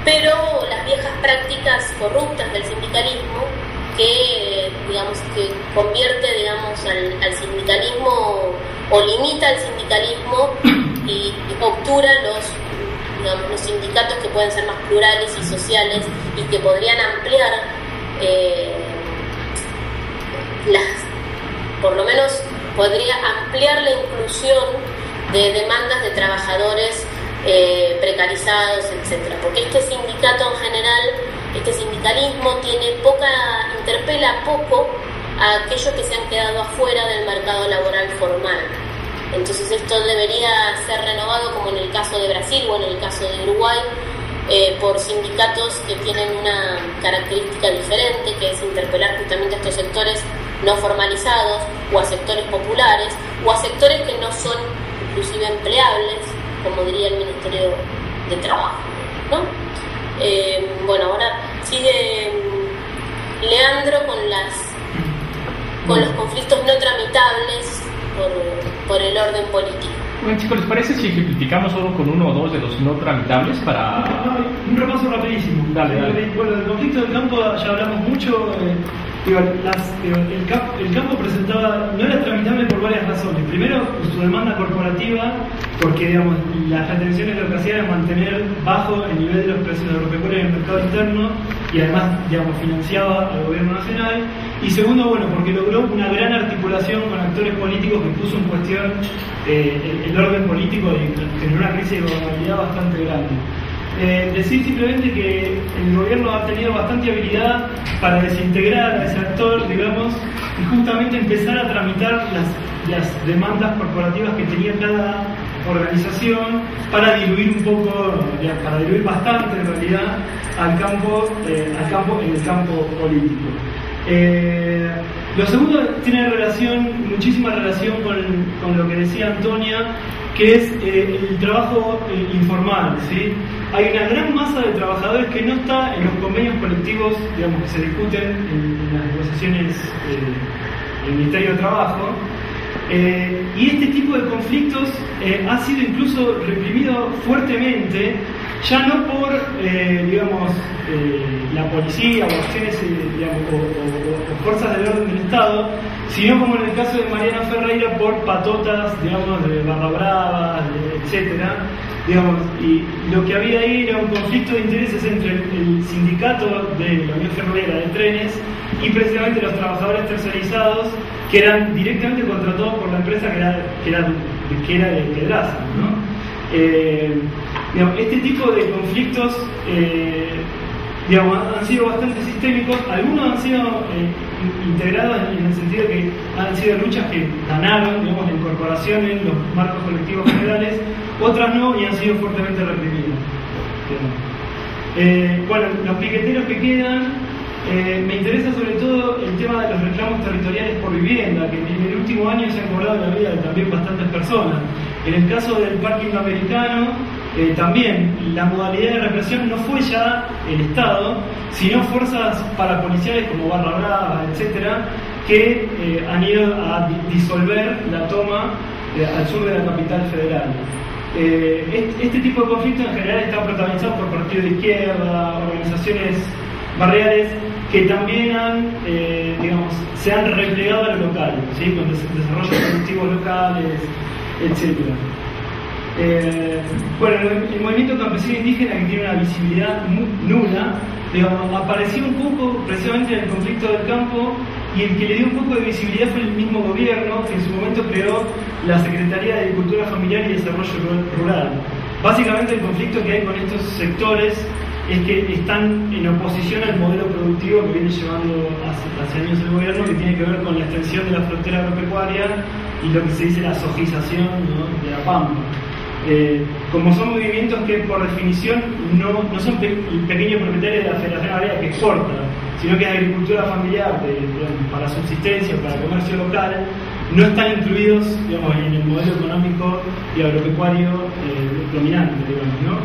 pero las viejas prácticas corruptas del sindicalismo que convierte al sindicalismo o limita al sindicalismo y obtura los sindicatos que pueden ser más plurales y sociales y que podrían ampliar por lo menos podría ampliar la inclusión de demandas de trabajadores precarizados, etcétera, porque este sindicato en general, este sindicalismo interpela poco a aquellos que se han quedado afuera del mercado laboral formal. Entonces esto debería ser renovado, como en el caso de Brasil o en el caso de Uruguay, por sindicatos que tienen una característica diferente, que es interpelar justamente a estos sectores no formalizados, o a sectores populares, o a sectores que no son inclusive empleables, como diría el Ministerio de Trabajo, ¿no? Ahora sigue Leandro con los conflictos no tramitables por el orden político. Bueno, chicos, ¿les parece si ejemplificamos solo con uno o dos de los no tramitables para...? Un repaso rapidísimo. Dale. Bueno, del conflicto del campo ya hablamos mucho. El campo presentaba, no era tramitable por varias razones. Primero, su demanda corporativa, porque las retenciones lo que hacían era mantener bajo el nivel de los precios agropecuarios en el mercado interno y además financiaba al gobierno nacional. Y segundo, porque logró una gran articulación con actores políticos que puso en cuestión el orden político y generó una crisis de gobernabilidad bastante grande. Decir simplemente que el gobierno ha tenido bastante habilidad para desintegrar a ese actor, y justamente empezar a tramitar las demandas corporativas que tenía cada organización para diluir un poco, para diluir bastante en realidad al campo en el campo político. Lo segundo tiene muchísima relación con lo que decía Antonia, que es el trabajo informal, ¿sí? Hay una gran masa de trabajadores que no está en los convenios colectivos, que se discuten en las negociaciones del Ministerio de Trabajo, y este tipo de conflictos ha sido incluso reprimido fuertemente, ya no por, la policía o acciones, o fuerzas del orden del Estado, sino como en el caso de Mariana Ferreira, por patotas, de barra brava, etcétera. Y lo que había ahí era un conflicto de intereses entre el sindicato de la Unión Ferroviaria de Trenes y precisamente los trabajadores tercerizados que eran directamente contratados por la empresa que era de Pedraza, ¿no? Este tipo de conflictos han sido bastante sistémicos. Algunos han sido integrados en el sentido de que han sido luchas que ganaron, la incorporación en los marcos colectivos generales, otras no, y han sido fuertemente reprimidas. Los piqueteros que quedan, me interesa sobre todo el tema de los reclamos territoriales por vivienda, que en el último año se han cobrado la vida de también bastantes personas. En el caso del Parque Indoamericano, también la modalidad de represión no fue ya el Estado, sino fuerzas parapoliciales como Barra Brava, etcétera, que han ido a disolver la toma al sur de la capital federal. Este tipo de conflictos en general está protagonizado por partidos de izquierda, organizaciones barriales que también se han replegado a lo local, ¿sí? Con desarrollos productivos locales, etcétera. El movimiento campesino indígena, que tiene una visibilidad nula, apareció un poco precisamente en el conflicto del campo y el que le dio un poco de visibilidad fue el mismo gobierno, que en su momento creó la Secretaría de Agricultura Familiar y Desarrollo Rural. Básicamente el conflicto que hay con estos sectores es que están en oposición al modelo productivo que viene llevando hace años el gobierno, que tiene que ver con la extensión de la frontera agropecuaria y lo que se dice la sojización, ¿no?, de la pampa. Como son movimientos que por definición no son pequeños propietarios de la Federación Agraria que exporta, sino que es agricultura familiar para subsistencia, para comercio local, no están incluidos, digamos, en el modelo económico y agropecuario dominante, digamos, ¿no?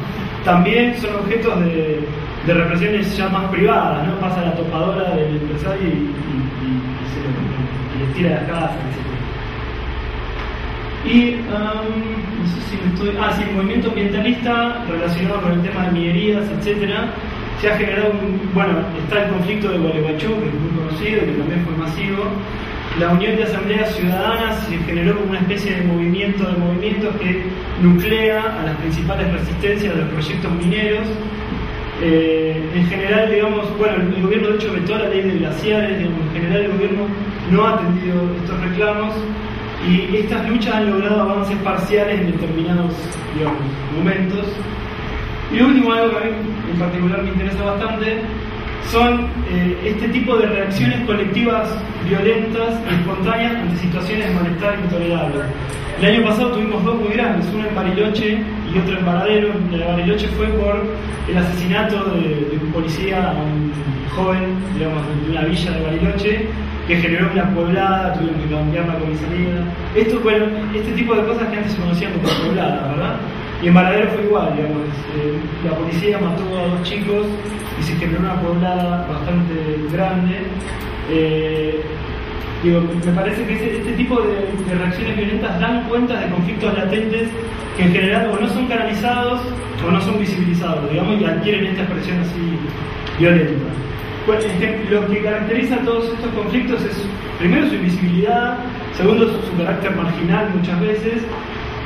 También son objetos de represiones ya más privadas, ¿no? Pasa la topadora del empresario y les tira las casas, etc. Y no sé si me estoy... sí, el movimiento ambientalista relacionado con el tema de minerías, etcétera, se ha generado está el conflicto de Gualeguaychú, que es muy conocido, que también fue masivo. La Unión de Asambleas Ciudadanas se generó como una especie de movimientos que nuclea a las principales resistencias de los proyectos mineros. En general, digamos, el gobierno de hecho vetó la ley de glaciares, digamos, en general el gobierno no ha atendido estos reclamos y estas luchas han logrado avances parciales en determinados, digamos, momentos. Y lo último, algo que a mí en particular me interesa bastante, son este tipo de reacciones colectivas violentas y espontáneas ante situaciones de malestar intolerables. El año pasado tuvimos dos muy grandes, uno en Bariloche y otro en Varadero. La de Bariloche fue por el asesinato de un policía a un joven, digamos, de una villa de Bariloche, que generó una poblada, tuvieron que cambiar la comisaría. Este tipo de cosas que antes se conocían como pobladas, ¿verdad? Y en Varadero fue igual, digamos, la policía mató a dos chicos y se generó una poblada bastante grande. Me parece que este tipo de reacciones violentas dan cuenta de conflictos latentes que en general o no son canalizados o no son visibilizados, digamos, y adquieren esta expresión así violenta. Lo que caracteriza a todos estos conflictos es, primero, su invisibilidad, segundo, su carácter marginal muchas veces,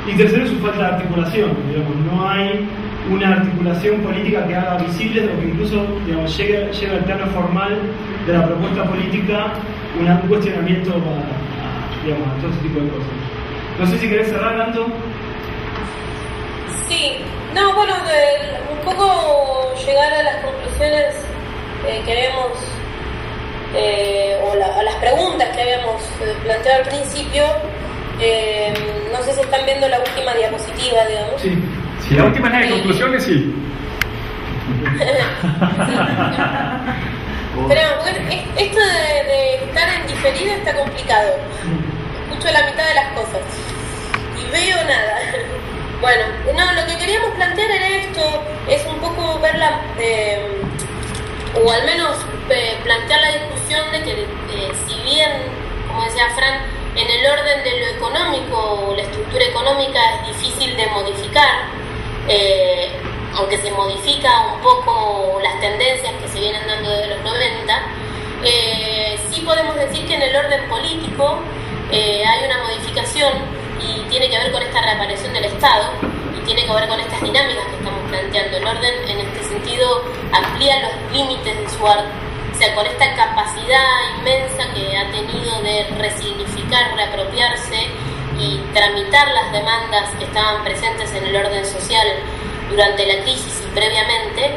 y tercero, su falta de articulación. Digamos, no hay una articulación política que haga visible o que incluso, digamos, llegue al plano formal de la propuesta política un cuestionamiento a todo ese tipo de cosas. No sé si querés cerrar, Anto. Sí, un poco llegar a las conclusiones que habíamos, a las preguntas que habíamos planteado al principio. No sé si están viendo la última diapositiva, digamos. Sí, si la última es de conclusiones, sí. Pero esto de estar en diferido está complicado. Escucho la mitad de las cosas y veo nada. Lo que queríamos plantear era esto, es un poco verla, o al menos plantear la discusión de que si bien, como decía Fran, en el orden de lo económico, la estructura económica es difícil de modificar, aunque se modifica un poco las tendencias que se vienen dando desde los 90, sí podemos decir que en el orden político hay una modificación y tiene que ver con esta reaparición del Estado y tiene que ver con estas dinámicas que estamos planteando. El orden, en este sentido, amplía los límites de su arte. O sea, con esta capacidad inmensa que ha tenido de resignificar, reapropiarse y tramitar las demandas que estaban presentes en el orden social durante la crisis y previamente,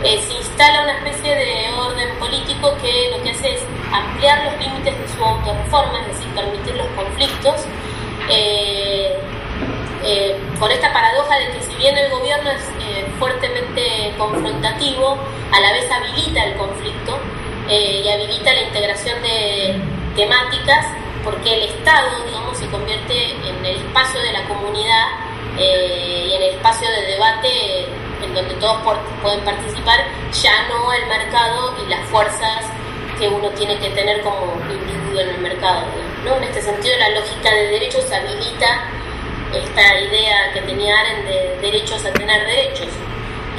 se instala una especie de orden político que lo que hace es ampliar los límites de su autorreforma, es decir, permitir los conflictos, con esta paradoja de que si bien el gobierno es fuertemente confrontativo, a la vez habilita el conflicto y habilita la integración de temáticas, porque el Estado, digamos, se convierte en el espacio de la comunidad y en el espacio de debate en donde todos pueden participar, ya no el mercado y las fuerzas que uno tiene que tener como individuo en el mercado, ¿no? En este sentido, la lógica de derechos habilita esta idea que tenía Arendt de derechos a tener derechos,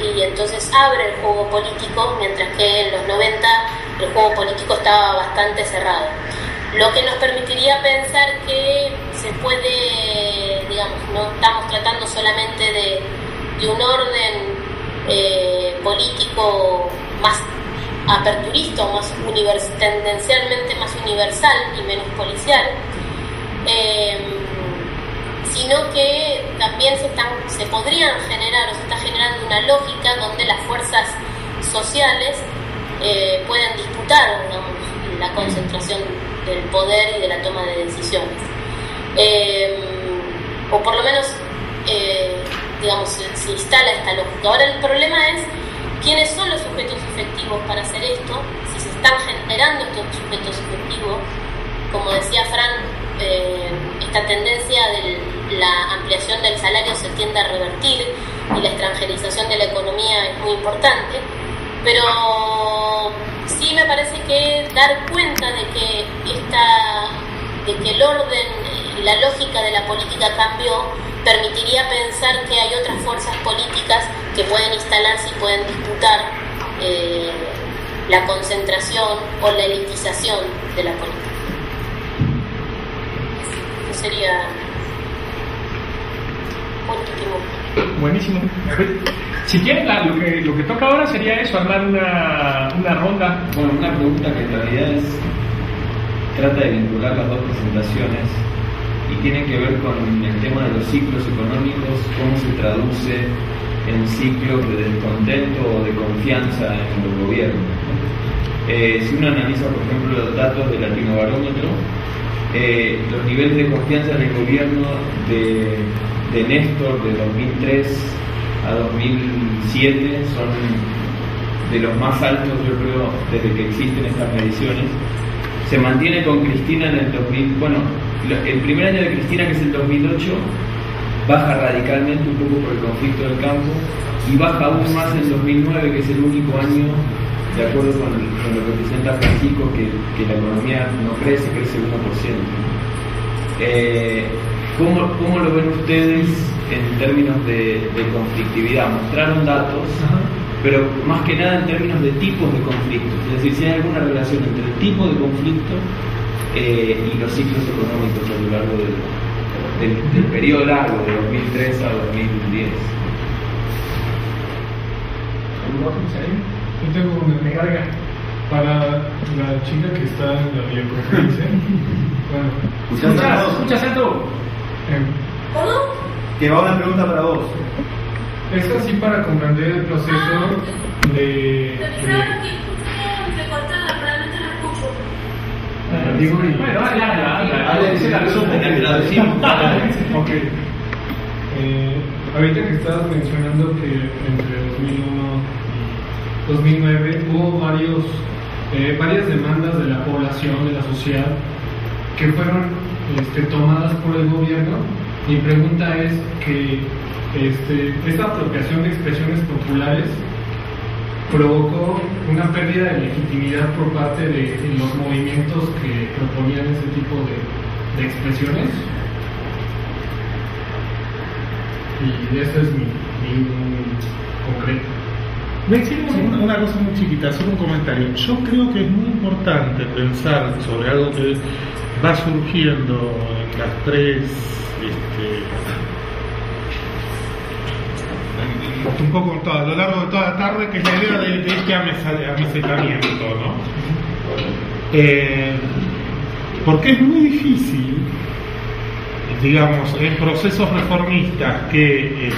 y entonces abre el juego político, mientras que en los 90 el juego político estaba bastante cerrado, lo que nos permitiría pensar que se puede, digamos, no estamos tratando solamente de un orden político más aperturista o más tendencialmente más universal y menos policial, sino que también se podrían generar o se está generando una lógica donde las fuerzas sociales pueden disputar, digamos, la concentración del poder y de la toma de decisiones, o por lo menos digamos, se instala esta lógica. Ahora el problema es quiénes son los sujetos efectivos para hacer esto, si se están generando estos sujetos efectivos. Como decía Fran, esta tendencia de la ampliación del salario se tiende a revertir y la extranjerización de la economía es muy importante, pero sí me parece que dar cuenta de que el orden y la lógica de la política cambió permitiría pensar que hay otras fuerzas políticas que pueden instalarse y pueden disputar la concentración o la elitización de la política. Eso sería óptimo. Buenísimo. Si quieren, lo que toca ahora sería eso, armar una ronda. Bueno, una pregunta que en realidad trata de vincular las dos presentaciones y tiene que ver con el tema de los ciclos económicos, cómo se traduce en ciclos de descontento o de confianza en los gobiernos. Si uno analiza, por ejemplo, los datos del Latinobarómetro, los niveles de confianza en el gobierno de Néstor de 2003 a 2007 son de los más altos, yo creo, desde que existen estas mediciones. Se mantiene con Cristina en el 2000, bueno, el primer año de Cristina, que es el 2008, baja radicalmente un poco por el conflicto del campo y baja aún más en 2009, que es el único año, de acuerdo con lo que presenta Francisco, que la economía no crece 1%. ¿Cómo lo ven ustedes en términos de conflictividad? Mostraron datos, pero más que nada en términos de tipos de conflictos, es decir, si hay alguna relación entre el tipo de conflicto y los ciclos económicos a lo largo del periodo largo, de 2003 a 2010. Yo tengo una carga para la chica que está en la videoconferencia. Bueno, escucha, Santo. ¿Cómo? Que va una pregunta para vos. Es así para comprender el proceso de... Se corta, realmente no escucho. Bueno, Ok. Ahorita que estabas mencionando que entre 2001 y 2009 hubo varias demandas de la población, de la sociedad, que fueron tomadas por el gobierno. Mi pregunta es que esta apropiación de expresiones populares provocó una pérdida de legitimidad por parte de los movimientos que proponían ese tipo de expresiones. Y ese es mi concreto. Una cosa muy chiquita, solo un comentario. Yo creo que es muy importante pensar sobre algo que va surgiendo en las tres, un poco a lo largo de toda la tarde, que es la idea de este amesetamiento, ¿no? Porque es muy difícil, digamos, en procesos reformistas que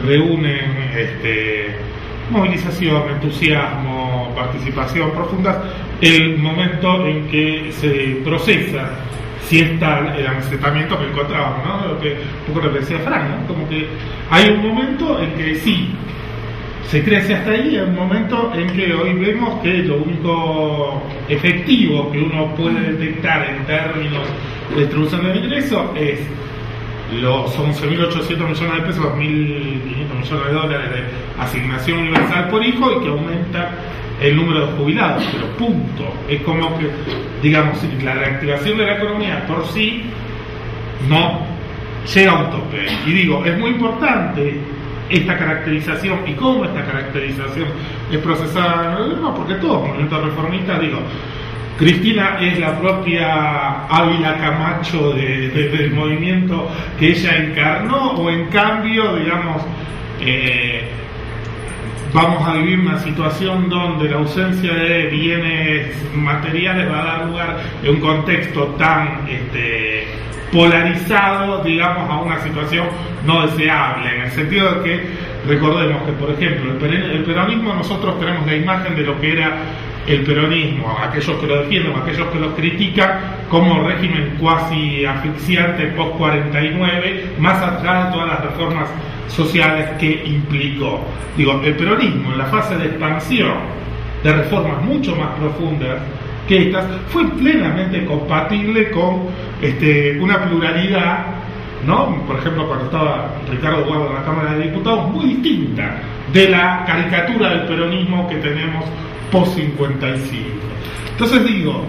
reúnen movilización, entusiasmo, participación profunda, el momento en que se procesa si está el amesetamiento que encontramos, ¿no? Un poco lo que decía Fran, ¿no? Como que hay un momento en que sí se crece hasta ahí, y hay un momento en que hoy vemos que lo único efectivo que uno puede detectar en términos de distribución de ingresos es los 11.800 millones de pesos, 2.500 millones de dólares de asignación universal por hijo, y que aumenta el número de jubilados, pero punto. Es como que, digamos, la reactivación de la economía por sí no llega a un tope. Y digo, es muy importante esta caracterización y cómo esta caracterización es procesada, no, porque todos los movimientos reformistas, digo, Cristina es la propia Ávila Camacho del movimiento que ella encarnó, o en cambio, digamos, vamos a vivir una situación donde la ausencia de bienes materiales va a dar lugar en un contexto tan polarizado, digamos, a una situación no deseable, en el sentido de que recordemos que, por ejemplo, el peronismo, nosotros tenemos la imagen de lo que era el peronismo, aquellos que lo defienden, aquellos que lo critican, como régimen cuasi asfixiante post-49, más allá de todas las reformas sociales que implicó. Digo, el peronismo en la fase de expansión de reformas mucho más profundas que estas, fue plenamente compatible con una pluralidad, ¿no? Por ejemplo, cuando estaba Ricardo Guardo en la Cámara de Diputados, muy distinta de la caricatura del peronismo que tenemos post-55. Entonces digo,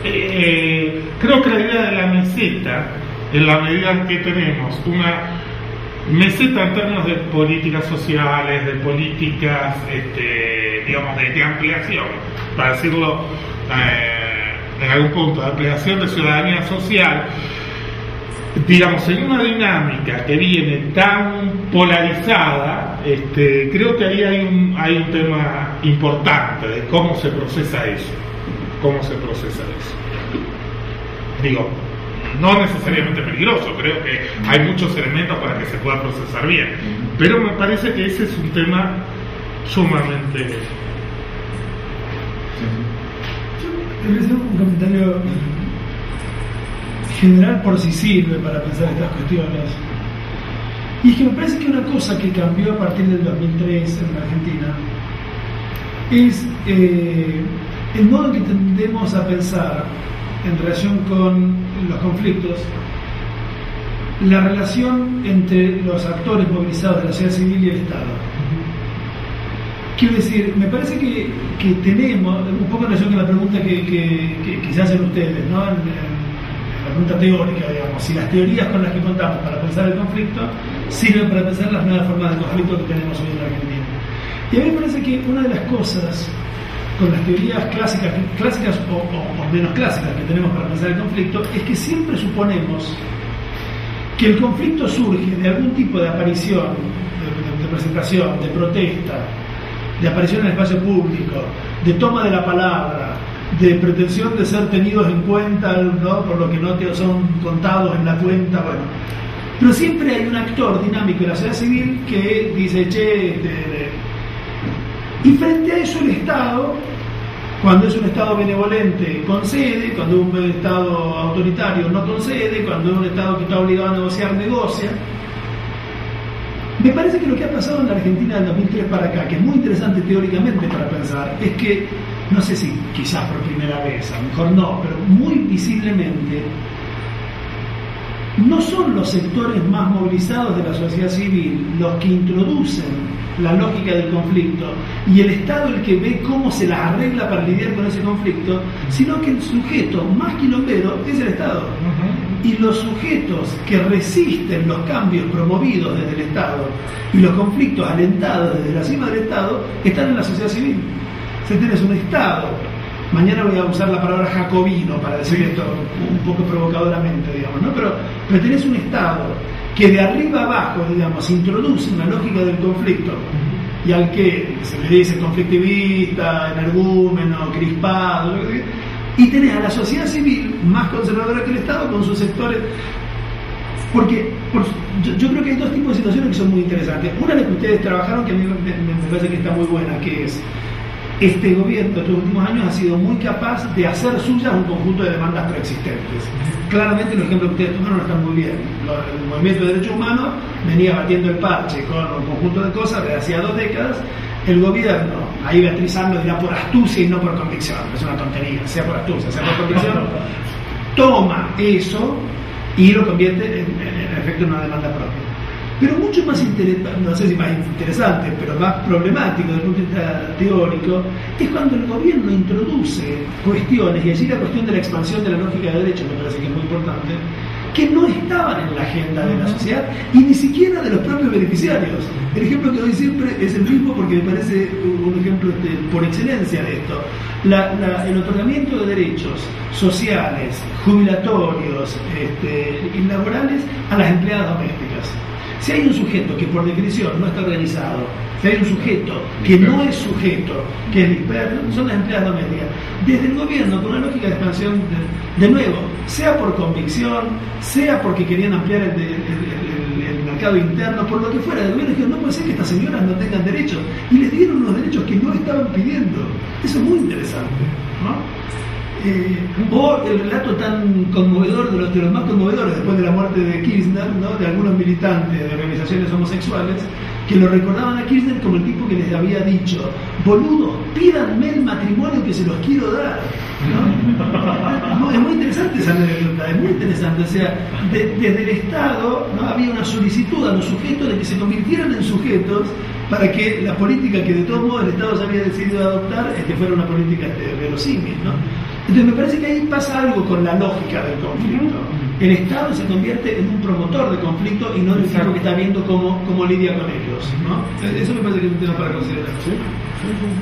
creo que la idea de la meseta, en la medida en que tenemos una meseta en términos de políticas sociales, de políticas, digamos, de ampliación, para decirlo en algún punto, de ampliación de ciudadanía social, digamos, en una dinámica que viene tan polarizada, creo que ahí hay un tema importante de cómo se procesa eso. Digo, no necesariamente peligroso, creo que hay muchos elementos para que se pueda procesar bien, pero me parece que ese es un tema sumamente... Debe ser un comentario general por si sirve para pensar estas cuestiones. Y es que me parece que una cosa que cambió a partir del 2003 en la Argentina es el modo en que tendemos a pensar en relación con los conflictos, la relación entre los actores movilizados de la sociedad civil y el Estado. Quiero decir, me parece que tenemos, un poco en relación con la pregunta que quizás hacen ustedes, ¿no? La pregunta teórica, digamos, si las teorías con las que contamos para pensar el conflicto sirven para pensar las nuevas formas de conflicto que tenemos hoy en la Argentina. Y a mí me parece que una de las cosas con las teorías clásicas o menos clásicas que tenemos para pensar el conflicto es que siempre suponemos que el conflicto surge de algún tipo de aparición, de presentación, de protesta, de aparición en el espacio público, de toma de la palabra, de pretensión de ser tenidos en cuenta, ¿no? Por lo que no son contados en la cuenta, bueno. Pero siempre hay un actor dinámico de la sociedad civil que dice, y frente a eso el Estado, cuando es un Estado benevolente, concede, cuando es un Estado autoritario no concede, cuando es un Estado que está obligado a negociar, negocia. Me parece que lo que ha pasado en la Argentina del 2003 para acá, que es muy interesante teóricamente para pensar, es que, no sé si quizás por primera vez, a lo mejor no, pero muy visiblemente, no son los sectores más movilizados de la sociedad civil los que introducen la lógica del conflicto y el Estado el que ve cómo se las arregla para lidiar con ese conflicto, sino que el sujeto más quilombero es el Estado. Y los sujetos que resisten los cambios promovidos desde el Estado y los conflictos alentados desde la cima del Estado están en la sociedad civil. Si tienes un Estado, mañana voy a usar la palabra jacobino para decir esto un poco provocadoramente, digamos, ¿no? Pero tenés un Estado que de arriba abajo, digamos, introduce una lógica del conflicto y al que se le dice conflictivista, energúmeno, crispado, y tenés a la sociedad civil más conservadora que el Estado con sus sectores. Porque yo creo que hay dos tipos de situaciones que son muy interesantes. Una es la que ustedes trabajaron, que a mí me parece que está muy buena, que es este gobierno estos últimos años ha sido muy capaz de hacer suyas un conjunto de demandas preexistentes. Claramente los ejemplos que ustedes tomaron están muy bien. El movimiento de derechos humanos venía batiendo el parche con un conjunto de cosas desde hacía 2 décadas. El gobierno, ahí Beatriz Arlo dirá por astucia y no por convicción, es una tontería, sea por astucia, sea por convicción, toma eso y lo convierte en efecto en una demanda propia. Pero mucho más interesante, no sé si más interesante, pero más problemático desde el punto de vista teórico, es cuando el gobierno introduce cuestiones, y allí la cuestión de la expansión de la lógica de derecho me parece que es muy importante, que no estaban en la agenda de la sociedad y ni siquiera de los propios beneficiarios. El ejemplo que doy siempre es el mismo porque me parece un ejemplo por excelencia de esto. El otorgamiento de derechos sociales, jubilatorios y laborales a las empleadas domésticas. Si hay un sujeto que por definición no está organizado, si hay un sujeto que no es sujeto, que es disperso, son las empleadas domésticas. Desde el gobierno, con una lógica de expansión, de nuevo, sea por convicción, sea porque querían ampliar el mercado interno, por lo que fuera, el gobierno dijeron, no puede ser que estas señoras no tengan derechos, y les dieron unos derechos que no estaban pidiendo. Eso es muy interesante, ¿no? O el relato tan conmovedor de los más conmovedores después de la muerte de Kirchner, ¿no? De algunos militantes de organizaciones homosexuales que lo recordaban a Kirchner como el tipo que les había dicho: boludos, pídanme el matrimonio que se los quiero dar, ¿no? Es muy interesante esa anécdota, es muy interesante. O sea, desde el Estado, ¿no? Había una solicitud a los sujetos de que se convirtieran en sujetos para que la política que de todos modos el Estado se había decidido adoptar fuera una política verosímil, ¿no? Entonces me parece que ahí pasa algo con la lógica del conflicto. El Estado se convierte en un promotor de conflicto y no en un tipo que está viendo cómo lidia con ellos, ¿no? Eso me parece que es un tema para considerar. ¿Sí?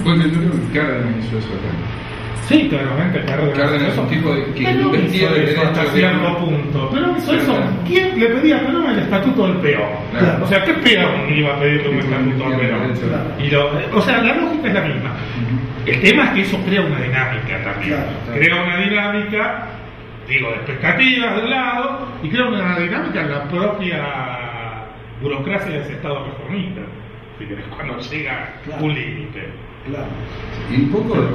Bueno, yo creo que Cárdenas hizo eso acá. Sí, claramente Cárdenas es un tipo que investiga de derecho hasta cierto punto. Pero hizo eso. ¿Quién le pedía perdón al estatuto del peón? Claro. O sea, ¿qué peón iba a pedirle un estatuto al peón? O sea, la lógica es la misma. El tema es que eso crea una dinámica también. Crea una dinámica, digo, de expectativas de un lado, y crea una dinámica en la propia burocracia de ese Estado reformista. Si querés, cuando llega un límite. Claro. Y un poco,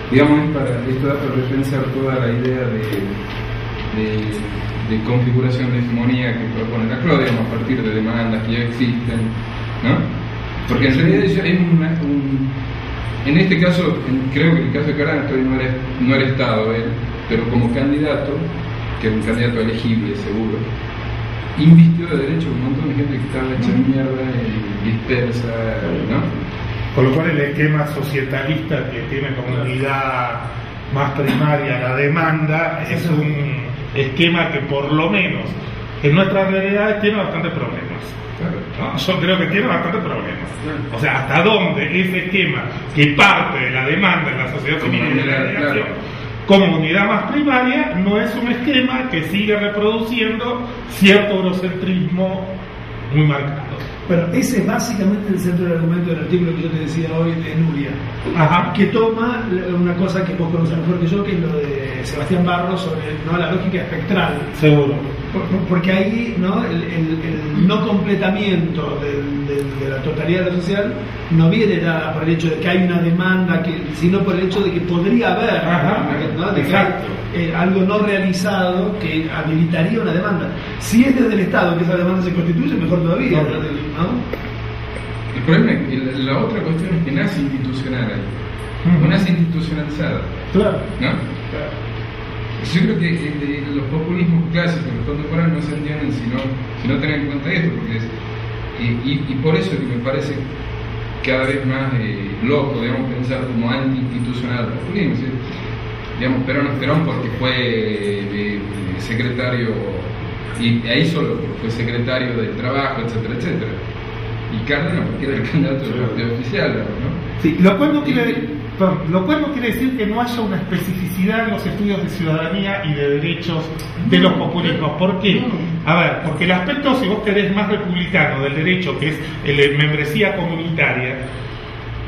digamos, esto da para repensar toda la idea de configuración de hegemonía que propone la CLO, digamos, a partir de demandas que ya existen, ¿no? Porque en realidad hay en este caso, creo que en el caso de Cárdenas no era Estado él, pero como candidato, que era un candidato elegible seguro, invistió de derecho un montón de gente que estaba hecha mierda y dispersa, ¿no? Con lo cual el esquema societalista que tiene como unidad más primaria la demanda es un esquema que por lo menos en nuestras realidades tiene bastantes problemas. ¿No? Yo creo que tiene bastantes problemas. O sea, hasta dónde ese esquema que parte de la demanda en la sociedad civil y de la mediación como unidad más primaria no es un esquema que sigue reproduciendo cierto eurocentrismo muy marcado. Bueno, ese es básicamente el centro del argumento del artículo que yo te decía hoy de Nuria. Ajá. Que toma una cosa que vos conocés mejor que yo, que es lo de Sebastián Barros sobre, ¿no?, la lógica espectral. Seguro. Porque ahí, ¿no?, el no completamiento de la totalidad de la social no viene dada por el hecho de que hay una demanda, sino por el hecho de que podría haber, ¿no?, de que, algo no realizado que habilitaría una demanda. Si es desde el Estado que esa demanda se constituye, mejor todavía, ¿no? El problema es que la otra cuestión es que nace institucional ahí, o nace institucionalizada. Claro. ¿No? Claro. Yo creo que los populismos clásicos, los contemporáneos, no se entienden si no tienen en cuenta esto, porque y por eso es que me parece cada vez más loco, digamos, pensar como anti-institucional el populismo. ¿Sí? Digamos, Perón porque fue secretario, y ahí solo porque fue secretario del trabajo, etcétera, etcétera. Y Cárdenas porque era el candidato del partido oficial, ¿no? Sí, lo cual no quiere decir que no haya una especificidad en los estudios de ciudadanía y de derechos de los populismos. ¿Por qué? A ver, porque el aspecto, si vos querés, más republicano del derecho, que es el de membresía comunitaria,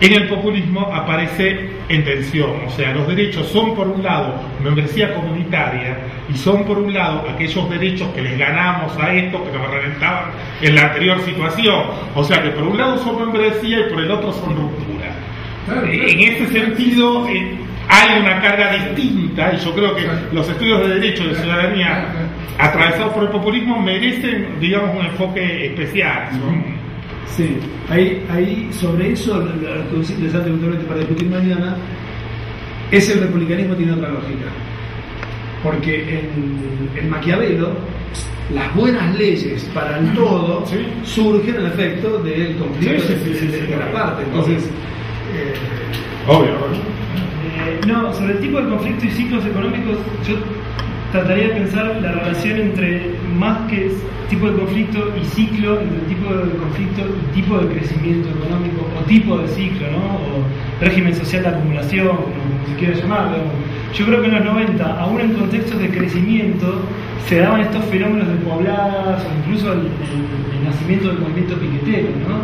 en el populismo aparece en tensión. O sea, los derechos son por un lado membresía comunitaria y son por un lado aquellos derechos que les ganamos a estos que nos reventaban en la anterior situación. O sea que por un lado son membresía y por el otro son ruptura. En ese sentido hay una carga distinta, y yo creo que los estudios de derecho de ciudadanía atravesados por el populismo merecen, digamos, un enfoque especial, ¿no? Sí, ahí sobre eso, lo que es interesante eventualmente para discutir mañana, es el republicanismo tiene otra lógica. Porque en Maquiavelo, las buenas leyes para el todo surgen en efecto del conflicto de la parte. Entonces, obvio. No, sobre el tipo de conflicto y ciclos económicos, yo trataría de pensar la relación entre más que tipo de conflicto y ciclo, entre tipo de conflicto y tipo de crecimiento económico, o tipo de ciclo, ¿no? O régimen social de acumulación, como se quiera llamar, digamos. yo creo que en los 90, aún en contextos de crecimiento, se daban estos fenómenos de pobladas o incluso el nacimiento del movimiento piquetero, ¿no?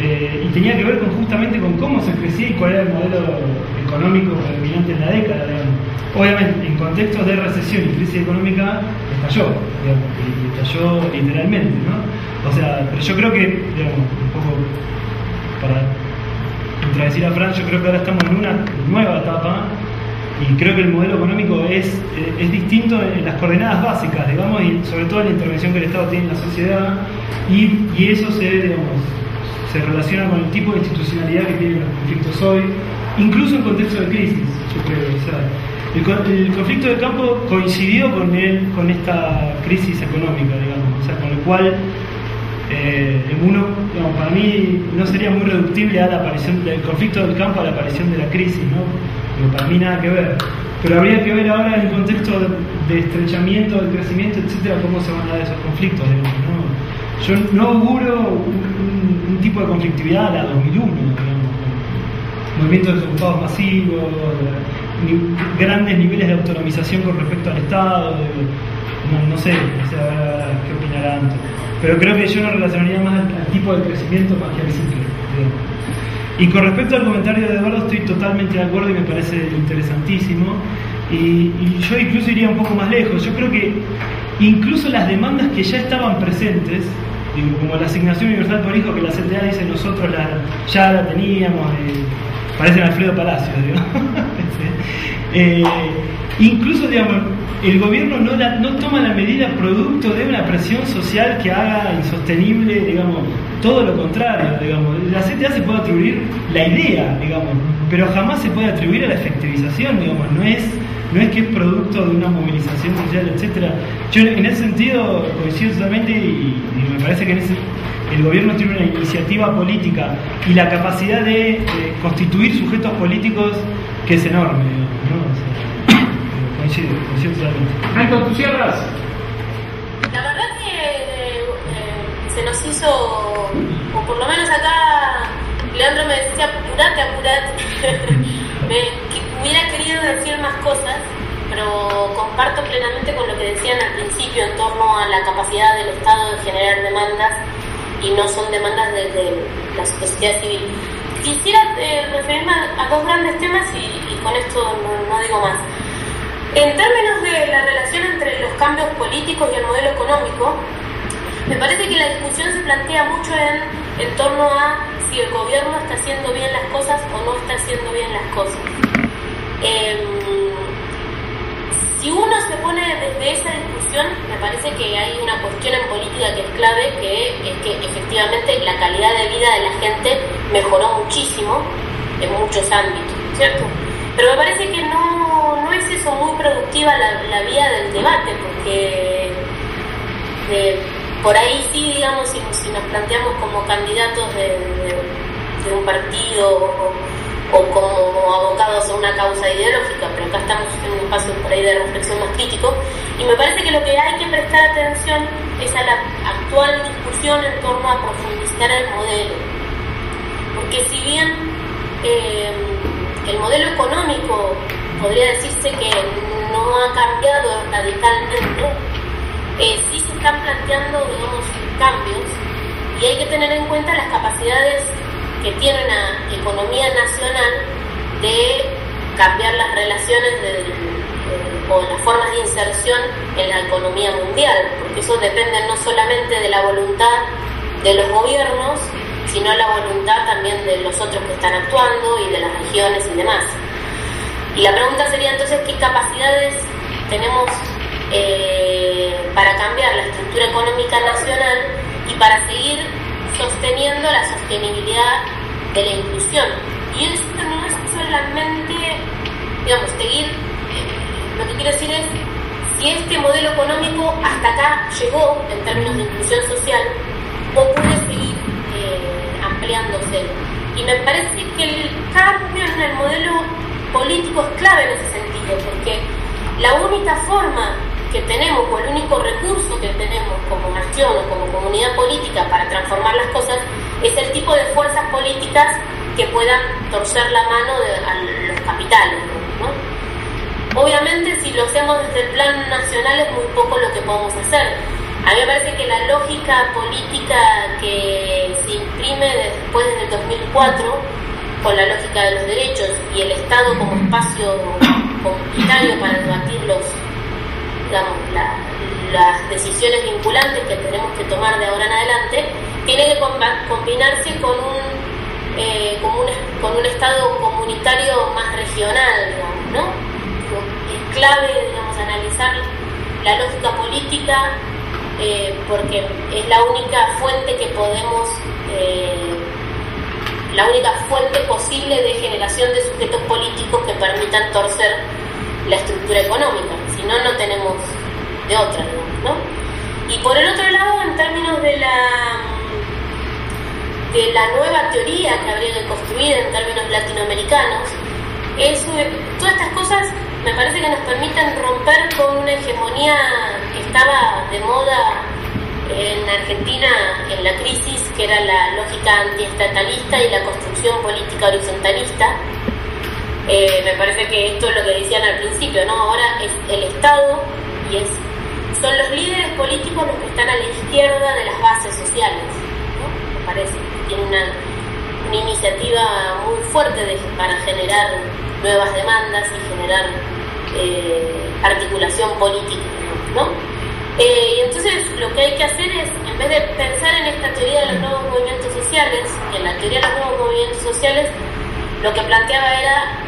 Y tenía que ver justamente con cómo se crecía y cuál era el modelo económico predominante en la década, digamos. Obviamente, en contextos de recesión y crisis económica, estalló, digamos, y estalló literalmente, ¿no? O sea, pero yo creo que, digamos, un poco para contradecir a Fran, yo creo que ahora estamos en una nueva etapa y creo que el modelo económico es distinto en las coordenadas básicas, digamos, y sobre todo en la intervención que el Estado tiene en la sociedad, y eso se relaciona con el tipo de institucionalidad que tienen los conflictos hoy, incluso en contexto de crisis, yo creo. O sea, el conflicto de campo coincidió con esta crisis económica, digamos, o sea, con lo cual uno, digamos, para mí no sería muy reductible a la aparición del conflicto del campo a la aparición de la crisis, ¿no? Pero para mí nada que ver. Pero habría que ver ahora en el contexto de estrechamiento, del crecimiento, etcétera, cómo se van a dar esos conflictos, digamos, ¿no? Yo no auguro un tipo de conflictividad a la 2001, digamos, movimientos desocupados masivos, grandes niveles de autonomización con respecto al Estado, no sé, o sea, qué opinarán. Pero creo que yo no relacionaría más al tipo de crecimiento más que al ciclo, digamos. Y con respecto al comentario de Eduardo, estoy totalmente de acuerdo y me parece interesantísimo. Y yo incluso iría un poco más lejos. Yo creo que incluso las demandas que ya estaban presentes, digo, como la asignación universal por hijo, que la CTA dice nosotros ya la teníamos, parecen Alfredo Palacio, incluso, digamos, el gobierno no toma la medida producto de una presión social que haga insostenible, digamos, todo lo contrario, digamos. La CTA se puede atribuir la idea, digamos, pero jamás se puede atribuir a la efectivización, digamos, no es que es producto de una movilización social, etcétera. Yo en ese sentido coincido totalmente y me parece que el gobierno tiene una iniciativa política y la capacidad de constituir sujetos políticos que es enorme, digamos, ¿no? O sea, coincido totalmente. Franco, ¿tú cierras? La verdad que se nos hizo, o por lo menos acá, Leandro me decía, apurate. Me hubiera querido decir más cosas, pero comparto plenamente con lo que decían al principio en torno a la capacidad del Estado de generar demandas y no son demandas de la sociedad civil. Quisiera referirme a dos grandes temas y con esto no digo más. En términos de la relación entre los cambios políticos y el modelo económico, me parece que la discusión se plantea mucho en torno a si el gobierno está haciendo bien las cosas o no está haciendo bien las cosas. Si uno se pone desde esa discusión, me parece que hay una cuestión en política que es clave, que es que efectivamente la calidad de vida de la gente mejoró muchísimo en muchos ámbitos, ¿cierto? Pero me parece que no es eso muy productiva la vía del debate, porque por ahí sí, digamos, si nos planteamos como candidatos de un partido o como abocados a una causa ideológica, pero acá estamos en un espacio por ahí de reflexión más crítico, y me parece que lo que hay que prestar atención es a la actual discusión en torno a profundizar el modelo, porque si bien el modelo económico podría decirse que no ha cambiado radicalmente, sí se están planteando, digamos, cambios, y hay que tener en cuenta las capacidades que tiene una economía nacional de cambiar las relaciones o las formas de inserción en la economía mundial, porque eso depende no solamente de la voluntad de los gobiernos, sino la voluntad también de los otros que están actuando y de las regiones y demás. Y la pregunta sería entonces qué capacidades tenemos para cambiar la estructura económica nacional y para seguir sosteniendo la sostenibilidad de la inclusión. Y eso no es solamente, digamos, seguir, lo que quiero decir es, si este modelo económico hasta acá llegó en términos de inclusión social, o puede seguir ampliándose. Y me parece que el cambio en el modelo político es clave en ese sentido, porque la única forma que tenemos, o el único recurso que tenemos como nación o como comunidad política para transformar las cosas, es el tipo de fuerzas políticas que puedan torcer la mano a los capitales, ¿no? Obviamente, si lo hacemos desde el plan nacional es muy poco lo que podemos hacer. A mí me parece que la lógica política que se imprime después del 2004, con la lógica de los derechos y el Estado como espacio comunitario para debatir las decisiones vinculantes que tenemos que tomar de ahora en adelante, tiene que combinarse con un Estado comunitario más regional, digamos, ¿no? Es clave, digamos, analizar la lógica política porque es la única fuente que podemos, la única fuente posible de generación de sujetos políticos que permitan torcer la estructura económica, si no, no tenemos de otra, ¿no? Y por el otro lado, en términos de la nueva teoría que habría que construir en términos latinoamericanos, todas estas cosas me parece que nos permiten romper con una hegemonía que estaba de moda en Argentina en la crisis, que era la lógica antiestatalista y la construcción política horizontalista. Me parece que esto es lo que decían al principio, ¿no? Ahora es el Estado y son los líderes políticos los que están a la izquierda de las bases sociales, ¿no? Me parece que tiene una iniciativa muy fuerte para generar nuevas demandas y generar articulación política, ¿no? Y entonces lo que hay que hacer es, en vez de pensar en esta teoría de los nuevos movimientos sociales, en la teoría de los nuevos movimientos sociales, lo que planteaba era,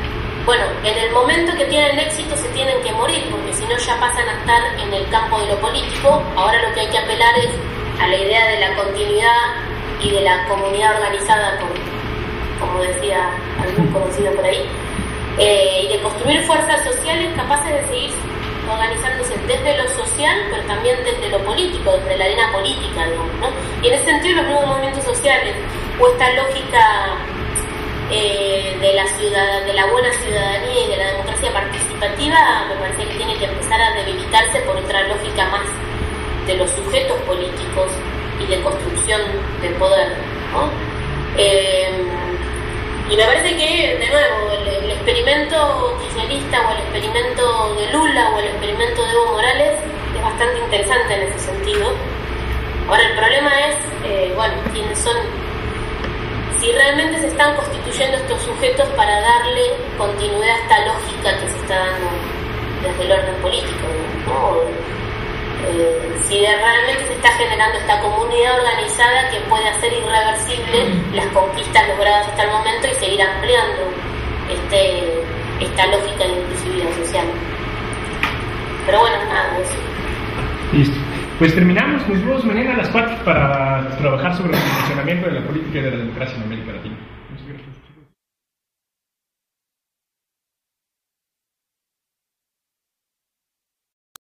bueno, en el momento que tienen éxito se tienen que morir, porque si no ya pasan a estar en el campo de lo político. Ahora lo que hay que apelar es a la idea de la continuidad y de la comunidad organizada, como decía algún conocido por ahí, y de construir fuerzas sociales capaces de seguir organizándose desde lo social, pero también desde lo político, desde la arena política, digamos, ¿no? Y en ese sentido los nuevos movimientos sociales, o esta lógica de la buena ciudadanía y de la democracia participativa, me parece que tiene que empezar a debilitarse por otra lógica más de los sujetos políticos y de construcción del poder, ¿no? Y me parece que, de nuevo, el experimento kirchnerista o el experimento de Lula o el experimento de Evo Morales es bastante interesante en ese sentido. Ahora, el problema es, bueno, quiénes son, si realmente se están constituyendo estos sujetos para darle continuidad a esta lógica que se está dando desde el orden político, ¿no? Si realmente se está generando esta comunidad organizada que puede hacer irreversible las conquistas logradas hasta el momento y seguir ampliando esta lógica de inclusividad social. Pero bueno, nada, eso. Listo. Pues terminamos, nos vemos mañana a las 4 para trabajar sobre el funcionamiento de la política y de la democracia en América Latina.